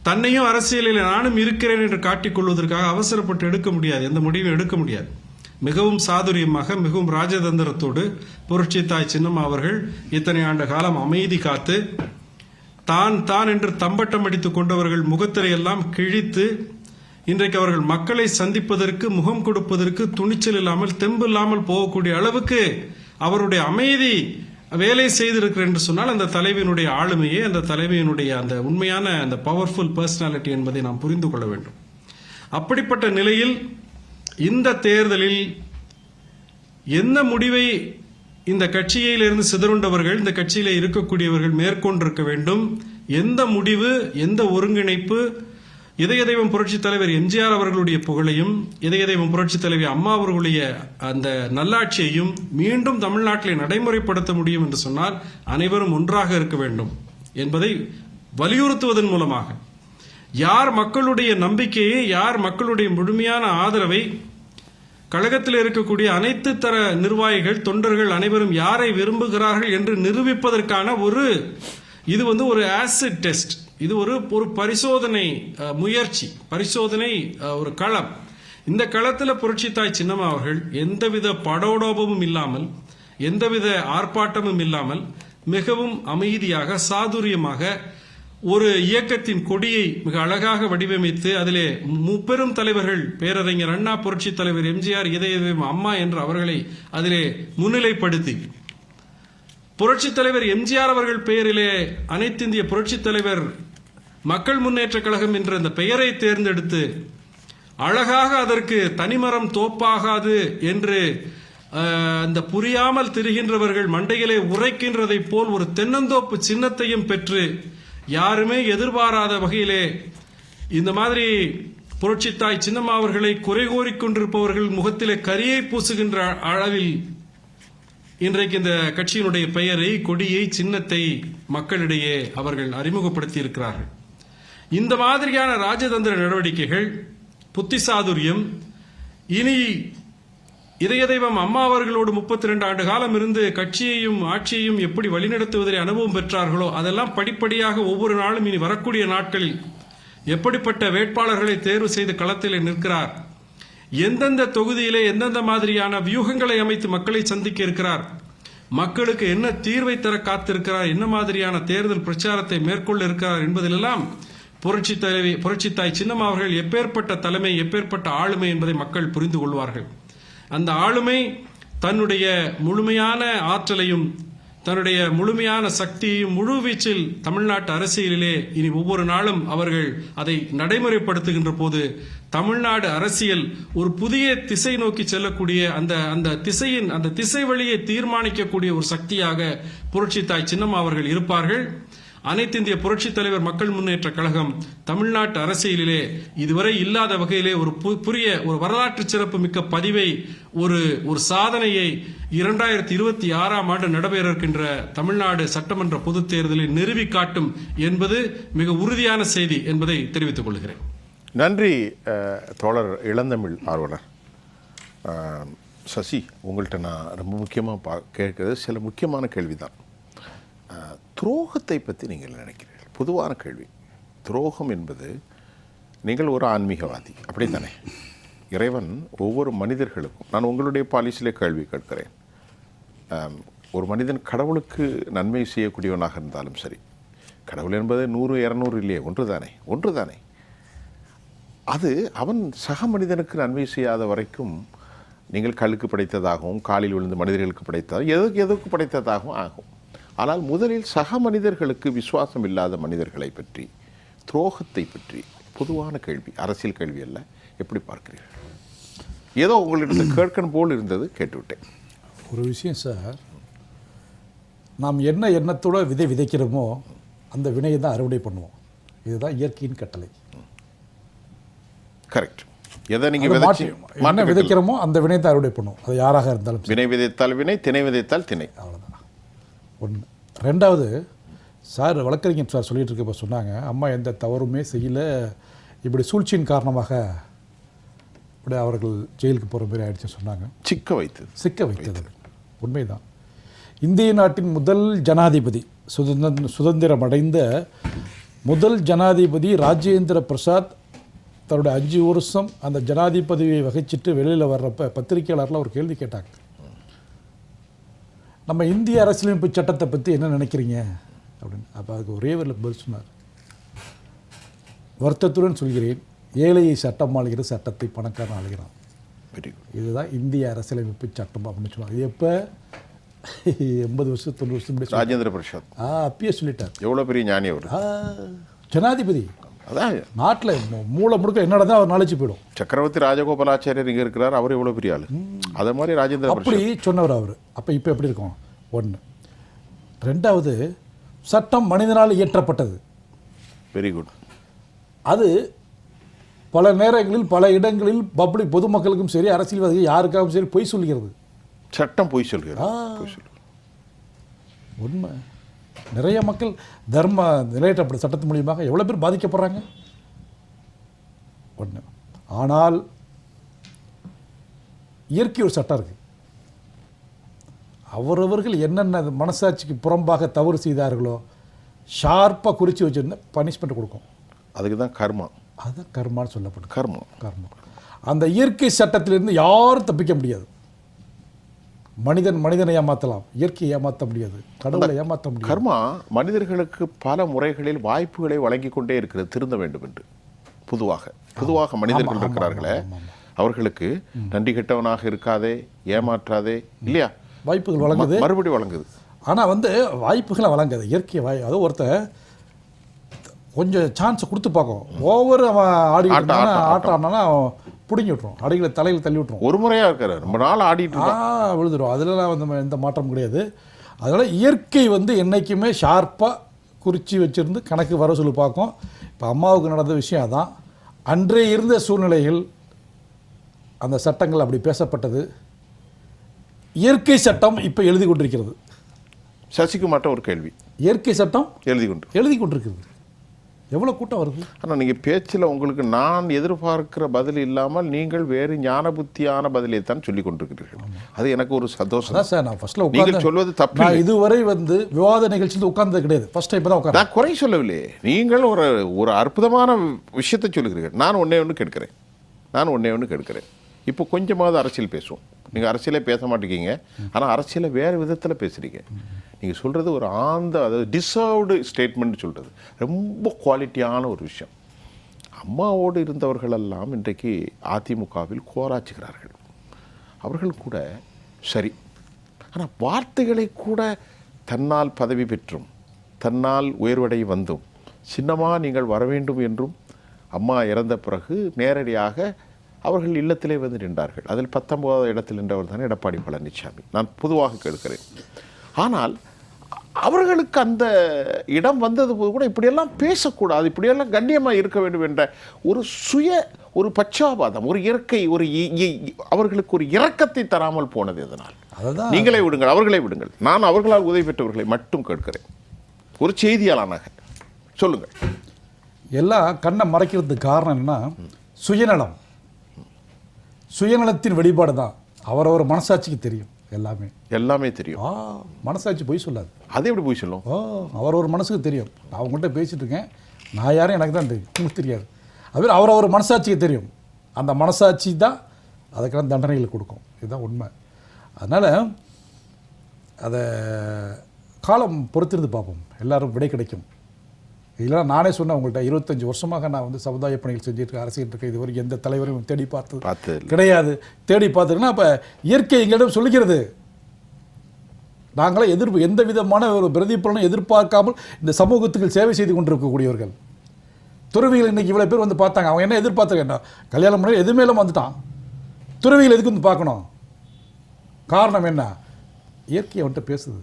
தன்னையும் அரசியலில் நானும் இருக்கிறேன் என்று காட்டிக்கொள்வதற்காக அவசரப்பட்டு எடுக்க முடியாது, எந்த முடிவும் எடுக்க முடியாது. மிகவும் சாதுரியமாக, மிகவும் ராஜதந்திரத்தோடு புரட்சி தாய் சின்னம்மா அவர்கள் இத்தனை ஆண்டு காலம் அமைதி காத்து, தான் என்று தம்பட்டம் அடித்துக் கொண்டவர்கள் முகத்திரையெல்லாம் கிழித்து, இன்றைக்கு அவர்கள் மக்களை சந்திப்பதற்கு, முகம் கொடுப்பதற்கு துணிச்சல் இல்லாமல், தெம்பு இல்லாமல் போகக்கூடிய அளவுக்கு அவருடைய அமைதி வேலை செய்திருக்கிறார் என்று சொன்னால், அந்த தலைவியினுடைய ஆளுமையே, அந்த தலைவியினுடைய அந்த உண்மையான அந்த பவர்ஃபுல் பர்சனாலிட்டி என்பதை நாம் புரிந்து கொள்ள வேண்டும். அப்படிப்பட்ட நிலையில் இந்த தேர்தலில் என்ன முடிவை இந்த கட்சியிலிருந்து சிதறுண்டவர்கள், இந்த கட்சியில இருக்கக்கூடியவர்கள் மேற்கொண்டிருக்க வேண்டும், எந்த முடிவு, எந்த ஒருங்கிணைப்பு இதய தெய்வம் புரட்சி தலைவர் எம்ஜிஆர் அவர்களுடைய புகழையும், இதய தெய்வம் புரட்சி தலைவி அம்மா அவர்களுடைய அந்த நல்லாட்சியையும் மீண்டும் தமிழ்நாட்டில் நடைமுறைப்படுத்த முடியும் என்று சொன்னால் அனைவரும் ஒன்றாக இருக்க வேண்டும் என்பதை வலியுறுத்துவதன் மூலமாக, யார் மக்களுடைய நம்பிக்கையை, யார் மக்களுடைய முழுமையான ஆதரவை, கழகத்தில் இருக்கக்கூடிய அனைத்து தர நிர்வாகிகள், தொண்டர்கள் அனைவரும் யாரை விரும்புகிறார்கள் என்று நிரூபிப்பதற்கான இது ஒரு ஆசிட் டெஸ்ட், இது ஒரு பரிசோதனை முயற்சி, பரிசோதனை ஒரு களம். இந்த களத்தில் புரட்சி தாய் சின்னம்மா அவர்கள் எந்தவித படோடோபமும் இல்லாமல், எந்தவித ஆர்ப்பாட்டமும் இல்லாமல், மிகவும் அமைதியாக, சாதுரியமாக ஒரு இயக்கத்தின் கொடியை மிக அழகாக வடிவமைத்து, அதிலே முப்பெரும் தலைவர்கள், பேரறிஞர் அண்ணா, புரட்சி தலைவர் எம்ஜிஆர், இதய தெய்வம் அம்மா என்று அவர்களை அதிலே முன்னிலைப்படுத்தி, புரட்சி தலைவர் எம்ஜிஆர் அவர்கள் பெயரிலே அனைத்து இந்திய புரட்சி தலைவர் மக்கள் முன்னேற்ற கழகம் என்ற அந்த பெயரை தேர்ந்தெடுத்து, அழகாக அதற்கு தனிமரம் தோப்பாகாது என்று அந்த புரியாமல் திரிகின்றவர்கள் மண்டையிலே உரைக்கின்றதை போல் ஒரு தென்னந்தோப்பு சின்னத்தையும் பெற்று, யாருமே எதிர்பாராத வகையிலே இந்த மாதிரி புரட்சி தாய் சின்னம்மா அவர்களை குறை கூறிக்கொண்டிருப்பவர்கள் முகத்திலே கரியை பூசுகின்ற அளவில் இன்றைக்கு இந்த கட்சியினுடைய பெயரை, கொடியை, சின்னத்தை மக்களிடையே அவர்கள் அறிமுகப்படுத்தி இருக்கிறார்கள். இந்த மாதிரியான ராஜதந்திர நடவடிக்கைகள், புத்திசாதுரியம், இனி இதய தெய்வம் அம்மா அவர்களோடு 32 ஆண்டு காலம் இருந்து கட்சியையும் ஆட்சியையும் எப்படி வழிநடத்துவதில் அனுபவம் பெற்றார்களோ, அதெல்லாம் படிப்படியாக ஒவ்வொரு நாளும் இனி வரக்கூடிய நாட்களில் எப்படிப்பட்ட வேட்பாளர்களை தேர்வு செய்து களத்திலே நிற்கிறார், எந்தெந்த தொகுதியிலே எந்தெந்த மாதிரியான வியூகங்களை அமைத்து மக்களை சந்திக்க இருக்கிறார், மக்களுக்கு என்ன தீர்வை தர காத்திருக்கிறார், என்ன மாதிரியான தேர்தல் பிரச்சாரத்தை மேற்கொள்ள இருக்கிறார் என்பதிலெல்லாம் புரட்சி தாய் சின்னம்மா அவர்கள் எப்பேற்பட்ட தலைமை, எப்பேற்பட்ட ஆளுமை என்பதை மக்கள் புரிந்து கொள்வார்கள். அந்த ஆளுமை தன்னுடைய முழுமையான ஆற்றலையும், தன்னுடைய முழுமையான சக்தியையும் முழு வீச்சில் தமிழ்நாட்டு அரசியலிலே இனி ஒவ்வொரு நாளும் அவர்கள் அதை நடைமுறைப்படுத்துகின்ற போது, தமிழ்நாடு அரசியல் ஒரு புதிய திசை நோக்கி செல்லக்கூடிய அந்த திசை வழியை தீர்மானிக்கக்கூடிய ஒரு சக்தியாக புரட்சி தாய் சின்னம்மா அவர்கள் இருப்பார்கள். அனைத்து இந்திய புரட்சி தலைவர் மக்கள் முன்னேற்ற கழகம் தமிழ்நாட்டு அரசியலிலே இதுவரை இல்லாத வகையிலே ஒரு வரலாற்று சிறப்பு மிக்க பதிவை, ஒரு சாதனையை 2026ஆம் ஆண்டு நடைபெற இருக்கின்ற தமிழ்நாடு சட்டமன்ற பொதுத் தேர்தலில் நிறுவி காட்டும் என்பது மிக உறுதியான செய்தி என்பதை தெரிவித்துக் கொள்கிறேன். நன்றி தோழர் இளந்தமிழ் ஆர்வலர். சசி, உங்கள்கிட்ட நான் ரொம்ப முக்கியமாக கேட்கிறது சில முக்கியமான கேள்விதான். துரோகத்தை பற்றி நீங்கள் நினைக்கிறீர்கள்? பொதுவான கேள்வி. துரோகம் என்பது, நீங்கள் ஒரு ஆன்மீகவாதி அப்படி தானே? இறைவன் ஒவ்வொரு மனிதர்களுக்கும், நான் உங்களுடைய பாலிசியிலே கேள்வி கேட்கிறேன், ஒரு மனிதன் கடவுளுக்கு நன்மை செய்யக்கூடியவனாக இருந்தாலும் சரி, கடவுள் என்பது 100, 200 இல்லையே, ஒன்று தானே, அது அவன் சக மனிதனுக்கு நன்மை செய்யாத வரைக்கும் நீங்கள் கல்லுக்கு படைத்ததாகவும், காலில் விழுந்த மனிதர்களுக்கு படைத்ததாகவும், எதுக்கு படைத்ததாகவும் ஆகும். ஆனால் முதலில் சக மனிதர்களுக்கு விசுவாசம் இல்லாத மனிதர்களை பற்றி, துரோகத்தை பற்றி பொதுவான கேள்வி, அரசியல் கேள்வி அல்ல, எப்படி பார்க்கிறீர்கள்? ஏதோ உங்களிடத்தில் கேட்கணும் போல் இருந்தது, கேட்டுவிட்டேன். ஒரு விஷயம் சார், நாம் என்ன எண்ணத்தோட விதை விதைக்கிறோமோ அந்த வினையை தான் அறுவடை பண்ணுவோம். இதுதான் இயற்கையின் கட்டளை. கரெக்ட். எதை நீங்கள் அதை விதைச்சி என்ன விதைக்கிறோமோ அந்த வினை தான் அறுவடை பண்ணுவோம். அது யாராக இருந்தாலும் சரி. வினை விதைத்தால் வினை, திணை விதைத்தால் திணை. அவ்வளோதான் ஒன்று. ரெண்டாவது, சார் வழக்கறிஞர் சார் சொல்லிட்டு இருக்கப்போ சொன்னாங்க, அம்மா எந்த தவறுமே செய்யலை, இப்படி சூழ்ச்சியின் காரணமாக இப்படி அவர்கள் ஜெயிலுக்கு போகிற மாதிரி ஆயிடுச்சுன்னு சொன்னாங்க. சிக்க வைத்தது உண்மைதான். இந்திய நாட்டின் முதல் ஜனாதிபதி, சுதந்திரம் அடைந்த முதல் ஜனாதிபதி ராஜேந்திர பிரசாத் தன்னுடைய 5 வருஷம் அந்த ஜனாதிபதியை வகிச்சிட்டு வெளியில் வர்றப்ப பத்திரிகையாளர்லாம் ஒரு கேள்வி கேட்டாங்க, நம்ம இந்திய அரசியலமைப்பு சட்டத்தை பற்றி என்ன நினைக்கிறீங்க அப்படின்னு. அப்போ அதுக்கு ஒரே ஒரு பதில் சொன்னார், வருத்தத்துடன் சொல்கிறேன், ஏழையை சட்டம் ஆளுகிற சட்டத்தை பணக்காரன் ஆளுகிறான். இதுதான் இந்திய அரசியலமைப்பு சட்டம் அப்படின்னு சொன்னாங்க. இது எப்போ 80 வருஷம் 90 வருஷம் முன்னாடி ராஜேந்திர பிரசாத் அப்பயே சொல்லிட்டார். எவ்வளோ பெரிய ஞானி அவர். ஜனாதிபதி அதான் நாட்டில் மூளை முடுக்க என்ன நடந்தால் அவர் நாளைச்சு போயிடும். சக்கரவர்த்தி ராஜகோபாலாச்சாரியர் இங்கே இருக்கிறார், அவர் எவ்வளோ பெரிய ஆள். அதே மாதிரி ராஜேந்திர அப்படி சொன்னவர் அவர். அப்போ இப்போ எப்படி இருக்கும்? ஒன்று. ரெண்டாவது, சட்டம் மனிதனால் இயற்றப்பட்டது. Very good. அது பல நேரங்களில் பல இடங்களில் பப்ளிக் பொதுமக்களுக்கும் சரி அரசியல்வாதிகள் யாருக்காகவும் சரி பொய் சொல்கிறது. சட்டம் பொய் சொல்கிறது. உண்மை. நிறைய மக்கள் தர்ம நிலையற்ற சட்டத்தின் மூலியமாக எவ்வளோ பேர் பாதிக்கப்படுறாங்க. ஒன்று. ஆனால் இயற்கை ஒரு சட்டம் இருக்குது. அவரவர்கள் என்னென்ன மனசாட்சிக்கு புறம்பாக தவறு செய்தார்களோ ஷார்ப்பாக குறித்து வச்சுருந்தா பனிஷ்மெண்ட் கொடுக்கும். அதுக்கு தான் கர்மா. அதுதான் கர்மான்னு சொல்லப்படும். கர்மா. அந்த இயற்கை சட்டத்திலிருந்து யாரும் தப்பிக்க முடியாது. மனிதனை ஏமாற்றலாம், இயற்கையை ஏமாற்ற முடியாது, கடவுளை ஏமாற்ற முடியாது. கர்மா மனிதர்களுக்கு பல முறைகளில் வாய்ப்புகளை வழங்கி கொண்டே இருக்கிறது திருந்த வேண்டும் என்று. பொதுவாக மனிதர்கள் இருக்கிறார்களே, அவர்களுக்கு நன்றி கெட்டவனாக இருக்காதே, ஏமாற்றாதே, இல்லையா, வாய்ப்புகள் வழங்குது, மறுபடியும் வழங்குது. ஆனால் வாய்ப்புகளை வழங்குது இயற்கை அது ஒருத்தர் கொஞ்சம் சான்ஸை கொடுத்து பார்க்கும். ஓவர் அவன் ஆட்டானா பிடிங்கி விட்டுரும், அடிகளை தலையில் தள்ளி விட்டுரும். ஒரு முறையாக இருக்கிறார், ரொம்ப நாள் ஆடிட்டு விழுதுடும். அதிலலாம் எந்த மாற்றம் கிடையாது. அதனால் இயற்கை என்றைக்குமே ஷார்ப்பாக குறித்து வச்சுருந்து கணக்கு வர சொல்லி பார்க்கும். இப்போ அம்மாவுக்கு நடந்த விஷயம் அதான். அன்றே இருந்த சூழ்நிலைகள் அந்த சட்டங்கள் அப்படி பேசப்பட்டது. இயற்கை சட்டம் இப்போ எழுதி கொண்டிருக்கிறது. சசிகுமார்ட்ட ஒரு கேள்வி. இயற்கை சட்டம் எழுதி கொண்டிருக்கிறது. எவ்வளோ கூட்டம் வருது. ஆனால் நீங்கள் பேச்சில் உங்களுக்கு நான் எதிர்பார்க்கிற பதில் இல்லாமல் நீங்கள் வேறு ஞான புத்தியான பதிலை தான் சொல்லி கொண்டிருக்கிறீர்கள். அது எனக்கு ஒரு சந்தோஷம் தான் சார். நான் ஃபர்ஸ்ட்ல நீங்கள் சொல்வது தப்பு. நான் இதுவரை விவாத நிகழ்ச்சியில் உட்கார்ந்தது கிடையாது. ஃபர்ஸ்ட் டைம் தான் உட்கார்ந்து. நான் குறை சொல்லவில்லை. நீங்கள் ஒரு அற்புதமான விஷயத்தை சொல்லுகிறீர்கள். நான் ஒன்றே ஒன்று கேட்கிறேன். இப்போ கொஞ்சமாவது அரசியல் பேசுவோம். நீங்கள் அரசியலே பேச மாட்டேங்கிங்க, ஆனால் அரசியலை வேறு விதத்தில் பேசுகிறீங்க. நீங்கள் சொல்கிறது ஒரு அதாவது டிசர்வ்டு ஸ்டேட்மெண்ட் சொல்கிறது ரொம்ப குவாலிட்டியான ஒரு விஷயம். அம்மாவோடு இருந்தவர்களெல்லாம் இன்றைக்கு அதிமுகவில் கோராச்சுகிறார்கள். அவர்கள் கூட சரி, ஆனால் வார்த்தைகளை கூட தன்னால் பதவி பெற்றும் தன்னால் உயர்வடை வந்தும் சின்னமாக நீங்கள் வர வேண்டும் என்றும் அம்மா இறந்த பிறகு நேரடியாக அவர்கள் இல்லத்திலே வந்து நின்றார்கள். அதில் 19வது இடத்தில் நின்றவர் தான் எடப்பாடி பழனிசாமி. நான் பொதுவாக கேட்கிறேன். ஆனால் அவர்களுக்கு அந்த இடம் வந்தது போது கூட இப்படியெல்லாம் பேசக்கூடாது, இப்படியெல்லாம் கண்ணியமாக இருக்க வேண்டும் என்ற ஒரு பச்சாபாதம், ஒரு இயற்கை, அவர்களுக்கு ஒரு இரக்கத்தை தராமல் போனது எதனால்? நீங்களே விடுங்கள், அவர்களே விடுங்கள். நான் அவர்களால் உதவி பெற்றவர்களை மட்டும் கேட்கிறேன். ஒரு செய்தியாளனாக சொல்லுங்கள். எல்லாம் கண்ணை மறைக்கிறதுக்கு காரணம் என்ன? சுயநலத்தின் வெளிப்பாடு தான். அவரவர் மனசாட்சிக்கு தெரியும். எல்லாமே தெரியும். மனசாட்சி போய் சொல்லாது. அது எப்படி போய் சொல்லும்? அவர் ஒரு மனசுக்கு தெரியும். நான் அவங்கள்ட்ட பேசிட்டு இருக்கேன், நான் யாரும் எனக்கு தான் தெரியும், உங்களுக்கு தெரியாது. அது அவர் மனசாட்சிக்கு தெரியும். அந்த மனசாட்சி தான் அதுக்கெல்லாம் தண்டனைகள் கொடுக்கும். இதுதான் உண்மை. அதனால் அதை காலம் பொறுத்திருந்து பார்ப்போம், எல்லாரும் விடை கிடைக்கும். இதெல்லாம் நானே சொன்னேன் உங்கள்கிட்ட, 25 வருஷமாக நான் சமுதாய பணிகள் செஞ்சுட்டு அரசியல் இருக்கேன். இதுவரைக்கும் எந்த தலைவரையும் தேடி பார்த்தது கிடையாது. தேடி பார்த்துருன்னா அப்போ இயற்கை எங்களிடம் சொல்லுகிறது. நாங்களே எந்த விதமான ஒரு பிரதிபலனும் எதிர்பார்க்காமல் இந்த சமூகத்துக்கு சேவை செய்து கொண்டிருக்கக்கூடியவர்கள். துறவிகள் இன்றைக்கி இவ்வளோ பேர் பார்த்தாங்க. அவங்க என்ன எதிர்பார்த்தாங்க? என்ன கல்யாணம் பண்ணி எதுவுமே இல்லாமல் வந்துட்டான். துறவிகள் எதுக்கு வந்து பார்க்கணும்? காரணம் என்ன? இயற்கை அவன்கிட்ட பேசுது,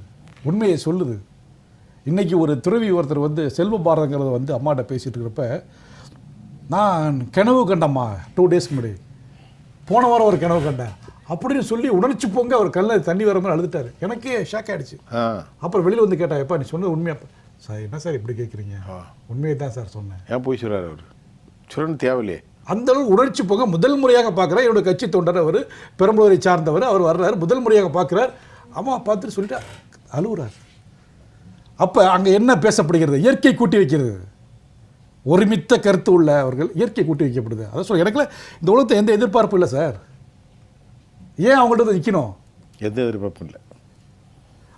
உண்மையை சொல்லுது. இன்றைக்கி ஒரு துறவி ஒருத்தர் வந்து செல்வ பாரதங்கிறத வந்து அம்மாட்ட பேசிகிட்டு இருக்கிறப்ப, நான் கனவு கண்டம்மா 2 டேஸ்க்கு முன்னாடி, போன வாரம் ஒரு கனவு கண்டேன் அப்படின்னு சொல்லி உணர்ச்சி போங்க அவர் கல்லில் தண்ணி வர மாதிரி அழுதுட்டார். எனக்கே ஷாக் ஆகிடுச்சு. அப்புறம் வெளியில் வந்து கேட்டா, எப்பா நீ சொன்னது உண்மையா? சார் என்ன சார் இப்படி கேட்குறீங்க? உண்மையை தான் சார் சொன்னேன். ஏன் போய் சொல்கிறார் அவர்? சொல்லணும் தேவையில்லையே. அந்த அளவுக்கு உணர்ச்சி போக முதல் முறையாக பார்க்குறார். என்னோட கட்சி தொண்டர் அவர், பெரம்பலூரை சார்ந்தவர். அவர் வர்றாரு, முதல் முறையாக பார்க்குறார். அம்மா பார்த்துட்டு சொல்லிட்டு அழுகுறார். அப்போ அங்கே என்ன பேசப்படுகிறது? இயற்கை கூட்டி வைக்கிறது. ஒருமித்த கருத்து உள்ள அவர்கள் இயற்கை கூட்டி வைக்கப்படுது. அதான் சொல்ல, எனக்குல இந்த உலகத்தை எந்த எதிர்பார்ப்பும் இல்லை சார். ஏன் அவங்கள்ட்ட நிற்கணும்? எந்த எதிர்பார்ப்பும் இல்லை.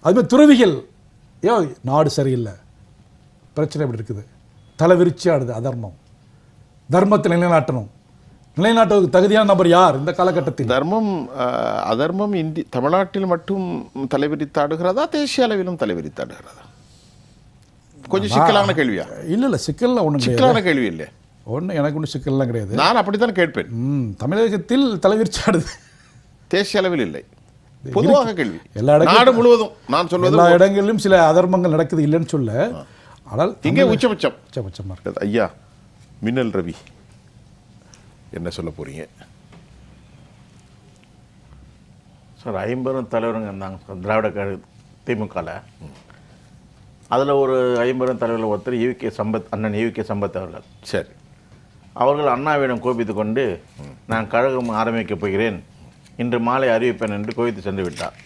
அதுமாதிரி துறவிகள், ஏன் நாடு சரியில்லை, பிரச்சனை எப்படி இருக்குது, தலைவிரிச்சி ஆடுது அதர்மம், தர்மத்தை நிலைநாட்டணும். நிலைநாட்டுவதற்கு தகுதியான நபர் யார் இந்த காலகட்டத்தில்? தர்மம் அதர்மம் தமிழ்நாட்டில் மட்டும் தலைவிரித்தாடுகிறதா, தேசிய அளவிலும் தலைவிரித்தாடுகிறதா? கொஞ்சம் சிக்கலான கேள்வியா? இல்லை சிக்கல்லாம் ஒன்றும் சிக்கலான கேள்வி இல்லை. எனக்கு ஒன்றும் சிக்கல்லாம் கிடையாது. நான் அப்படித்தான் கேட்பேன். தமிழகத்தில் தலைவிரிச்சாடுது, தேசிய அளவில் இல்லை, பொதுவாக கேள்வி. எல்லா இடங்களும், நாடு முழுவதும் நான் சொல்வது, எல்லா இடங்களிலும் சில அதர்மங்கள் நடக்குது இல்லைன்னு சொல்ல. ஆனால் இங்கே உச்சபட்சமாக இருக்குது. ஐயா மின்னல் ரவி என்ன சொல்ல போறீங்க சார்? 50 தலைவருங்க இருந்தாங்க சார் திராவிட கழக திமுகவில். அதில் ஒரு 50 தலைவர்கள் ஒருத்தர் ஈவிகே சம்பத், அண்ணன் ஈவிகே சம்பத் அவர்கள். சரி. அவர்கள் அண்ணாவிடம் கோபித்து கொண்டு, நான் கழகம் ஆரம்பிக்கப் போகிறேன், இன்று மாலை அறிவிப்பேன் என்று கோபித்து சென்று விட்டார்.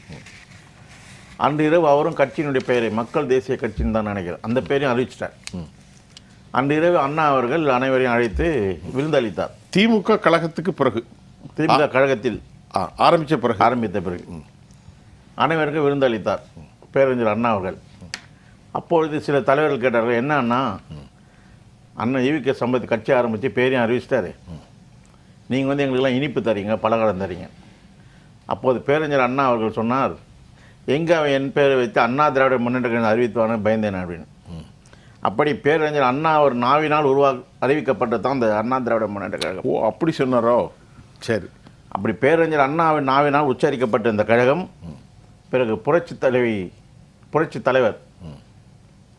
அன்று இரவு அவரும் கட்சியினுடைய பெயரை மக்கள் தேசிய கட்சின்னு தான் நினைக்கிறேன், அந்த பெயரையும் அறிவிச்சிட்டார். அன்று இரவு அண்ணா அவர்கள் அனைவரையும் அழைத்து விருந்தளித்தார். திமுக கழகத்துக்கு பிறகு, திமுக கழகத்தில் ஆரம்பித்த பிறகு அனைவருக்கும் விருந்தளித்தார் பேரறிஞர் அண்ணா அவர்கள். அப்பொழுது சில தலைவர்கள் கேட்டார்கள், என்ன அண்ணா, அண்ணன் ஈவிகே சம்பத் கட்சி ஆரம்பித்து பேரையும் அறிவிச்சிட்டாரு, நீங்கள் வந்து எங்களுக்கெல்லாம் இனிப்பு தரீங்க, பலகாரம் தரீங்க. அப்போது பேரறிஞர் அண்ணா அவர்கள் சொன்னார், எங்கே அவன் என் பேரை வைத்து அண்ணா திராவிட முன்னேற்ற கழகம் அறிவித்துவானு பயந்தேன் அப்படின்னு. அப்படி பேரறிஞர் அண்ணா அவர் நாவினால் அறிவிக்கப்பட்டது தான் அந்த அண்ணா திராவிட முன்னேற்ற கழகம். ஓ, அப்படி சொன்னாரோ? சரி. அப்படி பேரறிஞர் அண்ணாவின் நாவினால் உச்சரிக்கப்பட்ட இந்த கழகம் பிறகு புரட்சி தலைவர்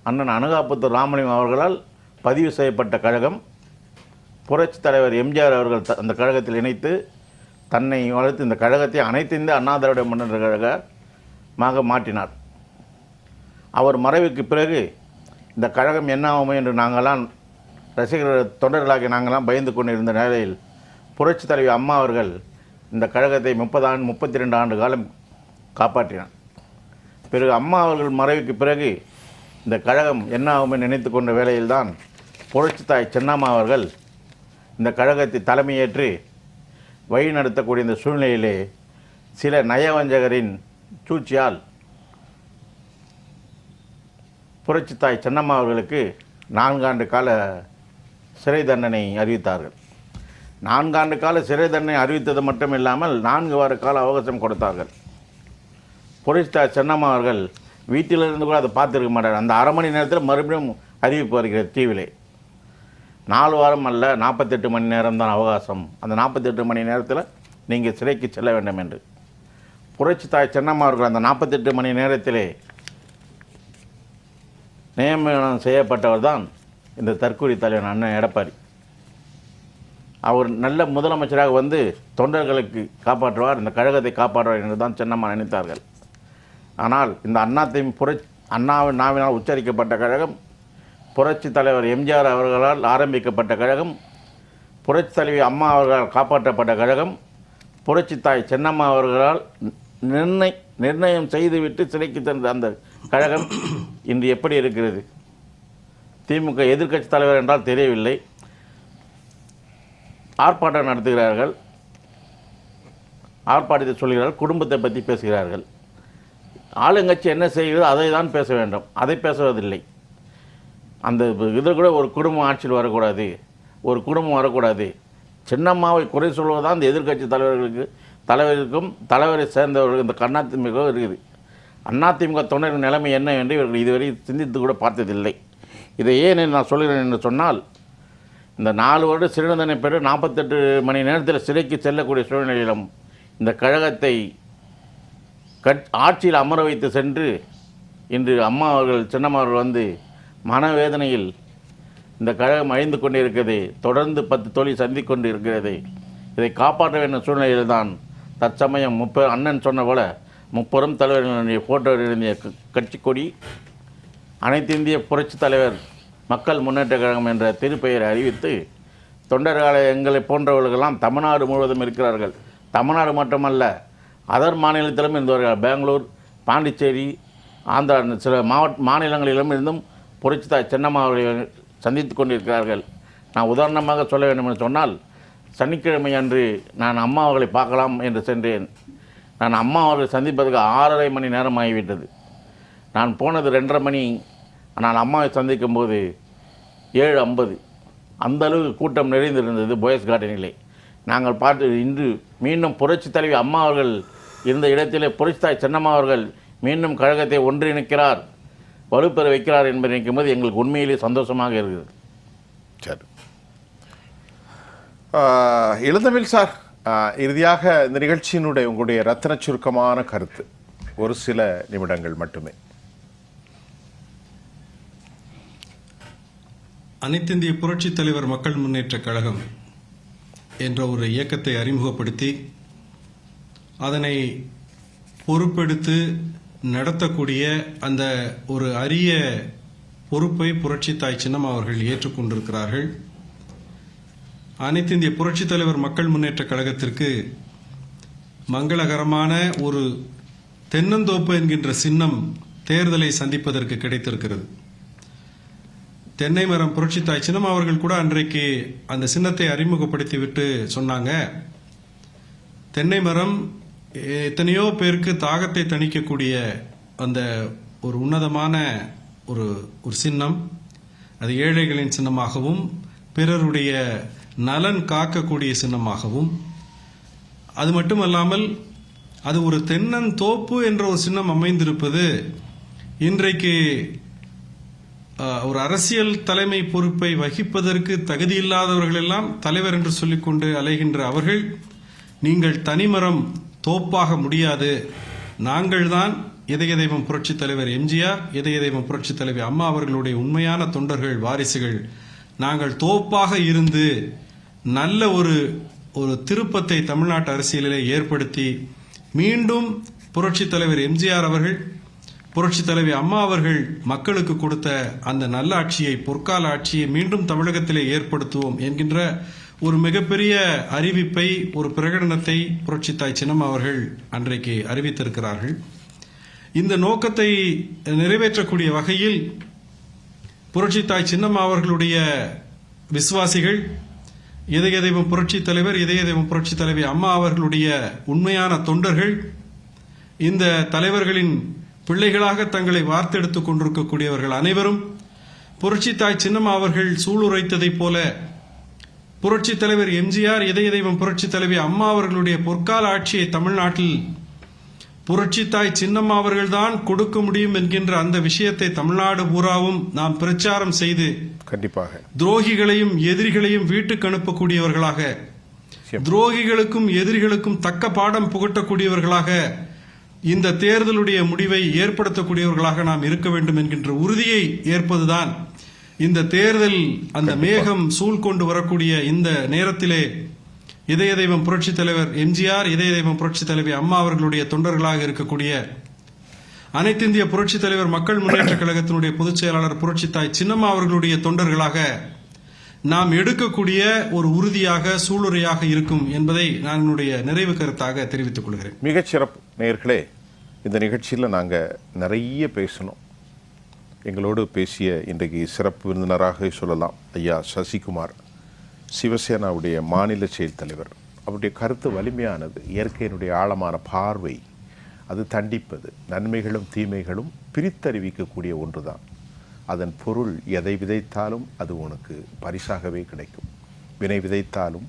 அண்ணன் அனுகாபுத்தூர் ராமலிங்கம் அவர்களால் பதிவு செய்யப்பட்ட கழகம். புரட்சி தலைவர் எம்ஜிஆர் அவர்கள் அந்த கழகத்தில் இணைத்து தன்னை வளர்த்து இந்த கழகத்தை அனைத்து இந்த அண்ணா திராவிட முன்னேற்ற கழகமாக மாற்றினார். அவர் மறைவுக்கு பிறகு இந்த கழகம் என்ன ஆகுமோ என்று நாங்களாம் ரசிகர்கள், தொண்டர்களாகி நாங்களாம் பயந்து கொண்டு இருந்த நிலையில் புரட்சி தலைவி அம்மா அவர்கள் இந்த கழகத்தை 32 ஆண்டு காலம் காப்பாற்றினார். பிறகு அம்மா அவர்கள் மறைவுக்கு பிறகு இந்த கழகம் என்ன ஆகுமே நினைத்து கொண்ட வேளையில்தான் புரட்சி தாய் சென்னம்மா அவர்கள் இந்த கழகத்தை தலைமையேற்று வழி நடத்தக்கூடிய இந்த சூழ்நிலையிலே சில நயவஞ்சகரின் சூழ்ச்சியால் புரட்சி தாய் சென்னம்மா அவர்களுக்கு 4 ஆண்டு கால சிறை தண்டனை அறிவித்தார்கள். 4 ஆண்டு கால சிறை தண்டனை அறிவித்தது மட்டும் இல்லாமல் 4 வார கால அவகாசம் கொடுத்தார்கள். புரட்சி தாய் சென்னம்மா அவர்கள் வீட்டிலிருந்து கூட அதை பார்த்துருக்க மாட்டார். அந்த அரை மணி நேரத்தில் மறுபடியும் அறிவிப்பு வருகிறது டிவியிலே. 4 வாரம் அல்ல, 48 மணி நேரம் தான் அவகாசம். அந்த 48 மணி நேரத்தில் நீங்கள் சிறைக்கு செல்ல வேண்டும் என்று புரட்சி தாய் சென்னம்மா அவர்கள் அந்த 48 மணி நேரத்திலே நியமனம் செய்யப்பட்டவர் தான் இந்த தற்கொலை தலைவர் அண்ணன் எடப்பாடி. அவர் நல்ல முதலமைச்சராக வந்து தொண்டர்களுக்கு காப்பாற்றுவார், இந்த கழகத்தை காப்பாற்றுவார் என்று தான் சென்னம்மா நினைத்தார்கள். ஆனால் இந்த அண்ணாவின் நாவினால் உச்சரிக்கப்பட்ட கழகம், புரட்சி தலைவர் எம்ஜிஆர் அவர்களால் ஆரம்பிக்கப்பட்ட கழகம், புரட்சி தலைவி அம்மா அவர்களால் காப்பாற்றப்பட்ட கழகம், புரட்சி தாய் சென்னம்மா அவர்களால் நிர்ணயம் செய்துவிட்டு சிறைக்கு சென்ற அந்த கழகம் இன்று எப்படி இருக்கிறது? திமுக எதிர்க்கட்சி தலைவர் என்றால் தெரியவில்லை, ஆர்ப்பாட்டம் நடத்துகிறார்கள், ஆர்ப்பாட்டத்தை சொல்கிறார்கள், குடும்பத்தை பற்றி பேசுகிறார்கள். ஆளுங்கட்சி என்ன செய்கிறது அதை தான் பேச வேண்டும், அதை பேசுவதில்லை. அந்த இதில் கூட ஒரு குடும்பம் ஆட்சியில் வரக்கூடாது, ஒரு குடும்பம் வரக்கூடாது. சின்னம்மாவை குறை சொல்வதுதான் இந்த எதிர்க்கட்சி தலைவருக்கும் தலைவரை சேர்ந்தவர்கள் இந்த அதிமுக இருக்குது. அதிமுக தொண்டரின் நிலைமை என்ன என்று இவர்கள் இதுவரை சிந்தித்து கூட பார்த்ததில்லை. இதை ஏன் நான் சொல்கிறேன் என்று சொன்னால், இந்த 4 வருட சிறை தண்டனை பெற்று 48 மணி நேரத்தில் சிறைக்கு செல்லக்கூடிய சூழ்நிலையிலும் இந்த கழகத்தை ஆட்சியில் அமர வைத்து சென்று இன்று அம்மா அவர்கள் சின்னம்மா அவர்கள் வந்து மனவேதனையில் இந்த கழகம் அழிந்து கொண்டிருக்கிறது, தொடர்ந்து 10 தொழில் சந்தித்து கொண்டு இருக்கிறது, இதை காப்பாற்ற வேண்டிய சூழ்நிலையில் தான் தற்சமயம் அண்ணன் சொன்ன போல முப்பெரும் தலைவர்களுடைய ஃபோட்டோ எழுதிய கட்சி கொடி அனைத்து இந்திய புரட்சித் தலைவர் மக்கள் முன்னேற்ற கழகம் என்ற திருப்பெயரை அறிவித்து தொண்டர்களை எங்களை போன்றவர்களெல்லாம் தமிழ்நாடு முழுவதும் இருக்கிறார்கள். தமிழ்நாடு மட்டுமல்ல, அதர் மாநிலத்திலும் இருந்தவர்கள். பெங்களூர், பாண்டிச்சேரி, ஆந்திரா சில மாநிலங்களிலும் இருந்தும் புரட்சித்தாய் சின்னம்மா அவர்களை சந்தித்து கொண்டிருக்கிறார்கள். நான் உதாரணமாக சொல்ல வேண்டும் என்று சொன்னால், சனிக்கிழமை அன்று நான் அம்மா அவர்களை பார்க்கலாம் என்று சென்றேன். நான் அம்மா அவர்களை சந்திப்பதற்கு 6:30 மணி நேரம் ஆகிவிட்டது. நான் போனது 2:30 மணி. நான் அம்மாவை சந்திக்கும் போது 7:50. அந்த அளவுக்கு கூட்டம் நிறைந்திருந்தது போயஸ் கார்டனிலே. நாங்கள் பார்த்து இன்று மீண்டும் புரட்சி தலைவி அம்மா அவர்கள் இருந்த இடத்திலே புரட்சித்தாய் சின்னம்மா அவர்கள் மீண்டும் கழகத்தை ஒன்றிணைக்கிறார், வலுப்பெற வைக்கிறார் என்பதை நினைக்கும் போது எங்களுக்கு உண்மையிலே சந்தோஷமாக இருக்குது. சரி, இளந்தமிழ் சார், இறுதியாக இந்த நிகழ்ச்சியினுடைய உங்களுடைய ரத்தின சுருக்கமான கருத்து ஒரு சில நிமிடங்கள் மட்டுமே. அனைத்திந்திய புரட்சித் தலைவர் மக்கள் முன்னேற்றக் கழகம் என்ற ஒரு இயக்கத்தை அறிமுகப்படுத்தி அதனை பொறுப்பெடுத்து நடத்தக்கூடிய அந்த ஒரு அரிய பொறுப்பை புரட்சித்தாய் சின்னம்மா அவர்கள் ஏற்றுக்கொண்டிருக்கிறார்கள். அனைத்திந்திய புரட்சித் தலைவர் மக்கள் முன்னேற்றக் கழகத்திற்கு மங்களகரமான ஒரு தென்னந்தோப்பு என்கின்ற சின்னம் தேர்தலை சந்திப்பதற்கு கிடைத்திருக்கிறது. தென்னை மரம் புரட்சித்தாய் சின்னம்மா அவர்கள் கூட அன்றைக்கு அந்த சின்னத்தை அறிமுகப்படுத்திவிட்டு சொன்னாங்க, தென்னை மரம் எத்தனையோ பேருக்கு தாகத்தை தணிக்கக்கூடிய அந்த ஒரு உன்னதமான ஒரு சின்னம். அது ஏழைகளின் சின்னமாகவும் பிறருடைய நலன் காக்கக்கூடிய சின்னமாகவும், அது மட்டுமல்லாமல் அது ஒரு தென்னந்தோப்பு என்ற ஒரு சின்னம் அமைந்திருப்பது இன்றைக்கு ஒரு அரசியல் தலைமை பொறுப்பை வகிப்பதற்கு தகுதியில்லாதவர்கள் எல்லாம் தலைவர் என்று சொல்லிக்கொண்டு அலைகின்ற அவர்கள், நீங்கள் தனிமரம் தோப்பாக முடியாது, நாங்கள் தான் இதய தெய்வம் புரட்சித் தலைவர் எம்ஜிஆர், இதய தெய்வம் புரட்சித் தலைவி அம்மா அவர்களுடைய உண்மையான தொண்டர்கள், வாரிசுகள், நாங்கள் தோப்பாக இருந்து நல்ல ஒரு திருப்பத்தை தமிழ்நாட்டு அரசியலிலே ஏற்படுத்தி மீண்டும் புரட்சித் தலைவர் எம்ஜிஆர் அவர்கள், புரட்சித் தலைவி அம்மா அவர்கள் மக்களுக்கு கொடுத்த அந்த நல்ல ஆட்சியை, பொற்கால ஆட்சியை மீண்டும் தமிழகத்திலே ஏற்படுத்துவோம் என்கின்ற ஒரு மிகப்பெரிய அறிவிப்பை, ஒரு பிரகடனத்தை புரட்சித்தாய் சின்னம்மா அவர்கள் அன்றைக்கு அறிவித்திருக்கிறார்கள். இந்த நோக்கத்தை நிறைவேற்றக்கூடிய வகையில் புரட்சித்தாய் சின்னம்மா அவர்களுடைய விசுவாசிகள், இதய தெய்வம் புரட்சித் தலைவர், இதய தெய்வம் புரட்சித் தலைவி அம்மா அவர்களுடைய உண்மையான தொண்டர்கள், இந்த தலைவர்களின் பிள்ளைகளாக தங்களை வார்த்தெடுத்துக் கொண்டிருக்கக்கூடியவர்கள் அனைவரும் புரட்சித்தாய் சின்னம்மா அவர்கள் சூளுரைத்ததைப் போல புரட்சித் தலைவர் எம்ஜிஆர், இதய தெய்வம் புரட்சித் தலைவி அம்மா அவர்களுடைய பொற்கால ஆட்சியை தமிழ்நாட்டில் புரட்சித்தாய் சின்னம்மா அவர்கள்தான் கொடுக்க முடியும் என்கின்ற அந்த விஷயத்தை தமிழ்நாடு பூராவும் நாம் பிரச்சாரம் செய்து கண்டிப்பாக துரோகிகளையும் எதிரிகளையும் வீட்டுக்கு அனுப்பக்கூடியவர்களாக, துரோகிகளுக்கும் எதிரிகளுக்கும் தக்க பாடம் புகட்டக்கூடியவர்களாக, இந்த தேர்தலுடைய முடிவை ஏற்படுத்தக்கூடியவர்களாக நாம் இருக்க வேண்டும் என்கின்ற உறுதியை ஏற்பதுதான் இந்த தேர்தல் அந்த மேகம் சூழ் கொண்டு வரக்கூடிய இந்த நேரத்திலே இதய தெய்வம் புரட்சித் தலைவர் எம்ஜிஆர், இதய தெய்வம் புரட்சித் தலைவி அம்மா அவர்களுடைய தொண்டர்களாக இருக்கக்கூடிய அனைத்திந்திய புரட்சித் தலைவர் மக்கள் முன்னேற்ற கழகத்தினுடைய பொதுச் செயலாளர் புரட்சித்தாய் சின்னம்மா அவர்களுடைய தொண்டர்களாக நாம் எடுக்கக்கூடிய ஒரு உறுதியாக சூளுரையாக இருக்கும் என்பதை நான் என்னுடைய நிறைவு கருத்தாக தெரிவித்துக் கொள்கிறேன். மிகச்சிறப்பு நேயர்களே, இந்த நிகழ்ச்சியில் நாங்கள் நிறைய பேசணும். எங்களோடு பேசிய இன்றைக்கு சிறப்பு விருந்தினராக சொல்லலாம் ஐயா சசிகுமார், சிவசேனாவுடைய மாநில செயல் தலைவர். அவருடைய கருத்து வலிமையானது, இயற்கையினுடைய ஆழமான பார்வை, அது தண்டிப்பது, நன்மைகளும் தீமைகளும் பிரித்தறிவிக்கக்கூடிய ஒன்று தான். அதன் பொருள் எதை விதைத்தாலும் அது உனக்கு பரிசாகவே கிடைக்கும். வினை விதைத்தாலும்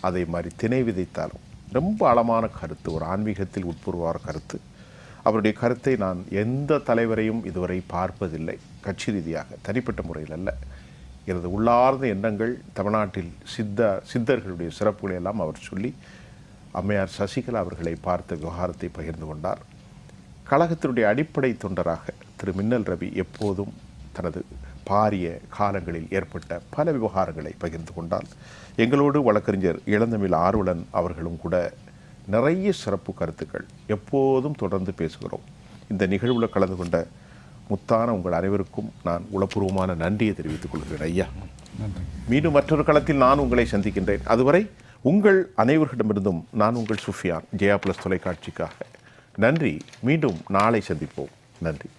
அதை மாதிரி திணை விதைத்தாலும். ரொம்ப ஆழமான கருத்து, ஒரு ஆன்மீகத்தில் உட்புறுவார் கருத்து. அவருடைய கருத்தை நான் எந்த தலைவரையும் இதுவரை பார்ப்பதில்லை, கட்சி ரீதியாக, தனிப்பட்ட முறையில் அல்ல. எனது உள்ளார்ந்த எண்ணங்கள் தமிழ்நாட்டில் சித்தர்களுடைய சிறப்புகளை எல்லாம் அவர் சொல்லி அம்மையார் சசிகலா அவர்களை பார்த்த விவகாரத்தை பகிர்ந்து கொண்டார். கழகத்தினுடைய அடிப்படை தொண்டராக திரு மின்னல் ரவி எப்போதும் தனது பாரிய காலங்களில் ஏற்பட்ட பல விவகாரங்களை பகிர்ந்து கொண்டால், எங்களோடு வழக்கறிஞர் இளந்தமிழ் ஆர்வலன் அவர்களும் கூட நிறைய சிறப்பு கருத்துக்கள் எப்போதும் தொடர்ந்து பேசுகிறோம். இந்த நிகழ்வில் கலந்து கொண்ட முத்தான உங்கள் அனைவருக்கும் நான் உளப்பூர்வமான நன்றியை தெரிவித்துக் கொள்கிறேன். ஐயா, மீண்டும் மற்றொரு களத்தில் நான் உங்களை சந்திக்கின்றேன். அதுவரை உங்கள் அனைவரிடமிருந்தும் நான் உங்கள் சுஃபியான், ஜெயா பிளஸ் தொலைக்காட்சிக்காக நன்றி. மீண்டும் நாளை சந்திப்போம். நன்றி.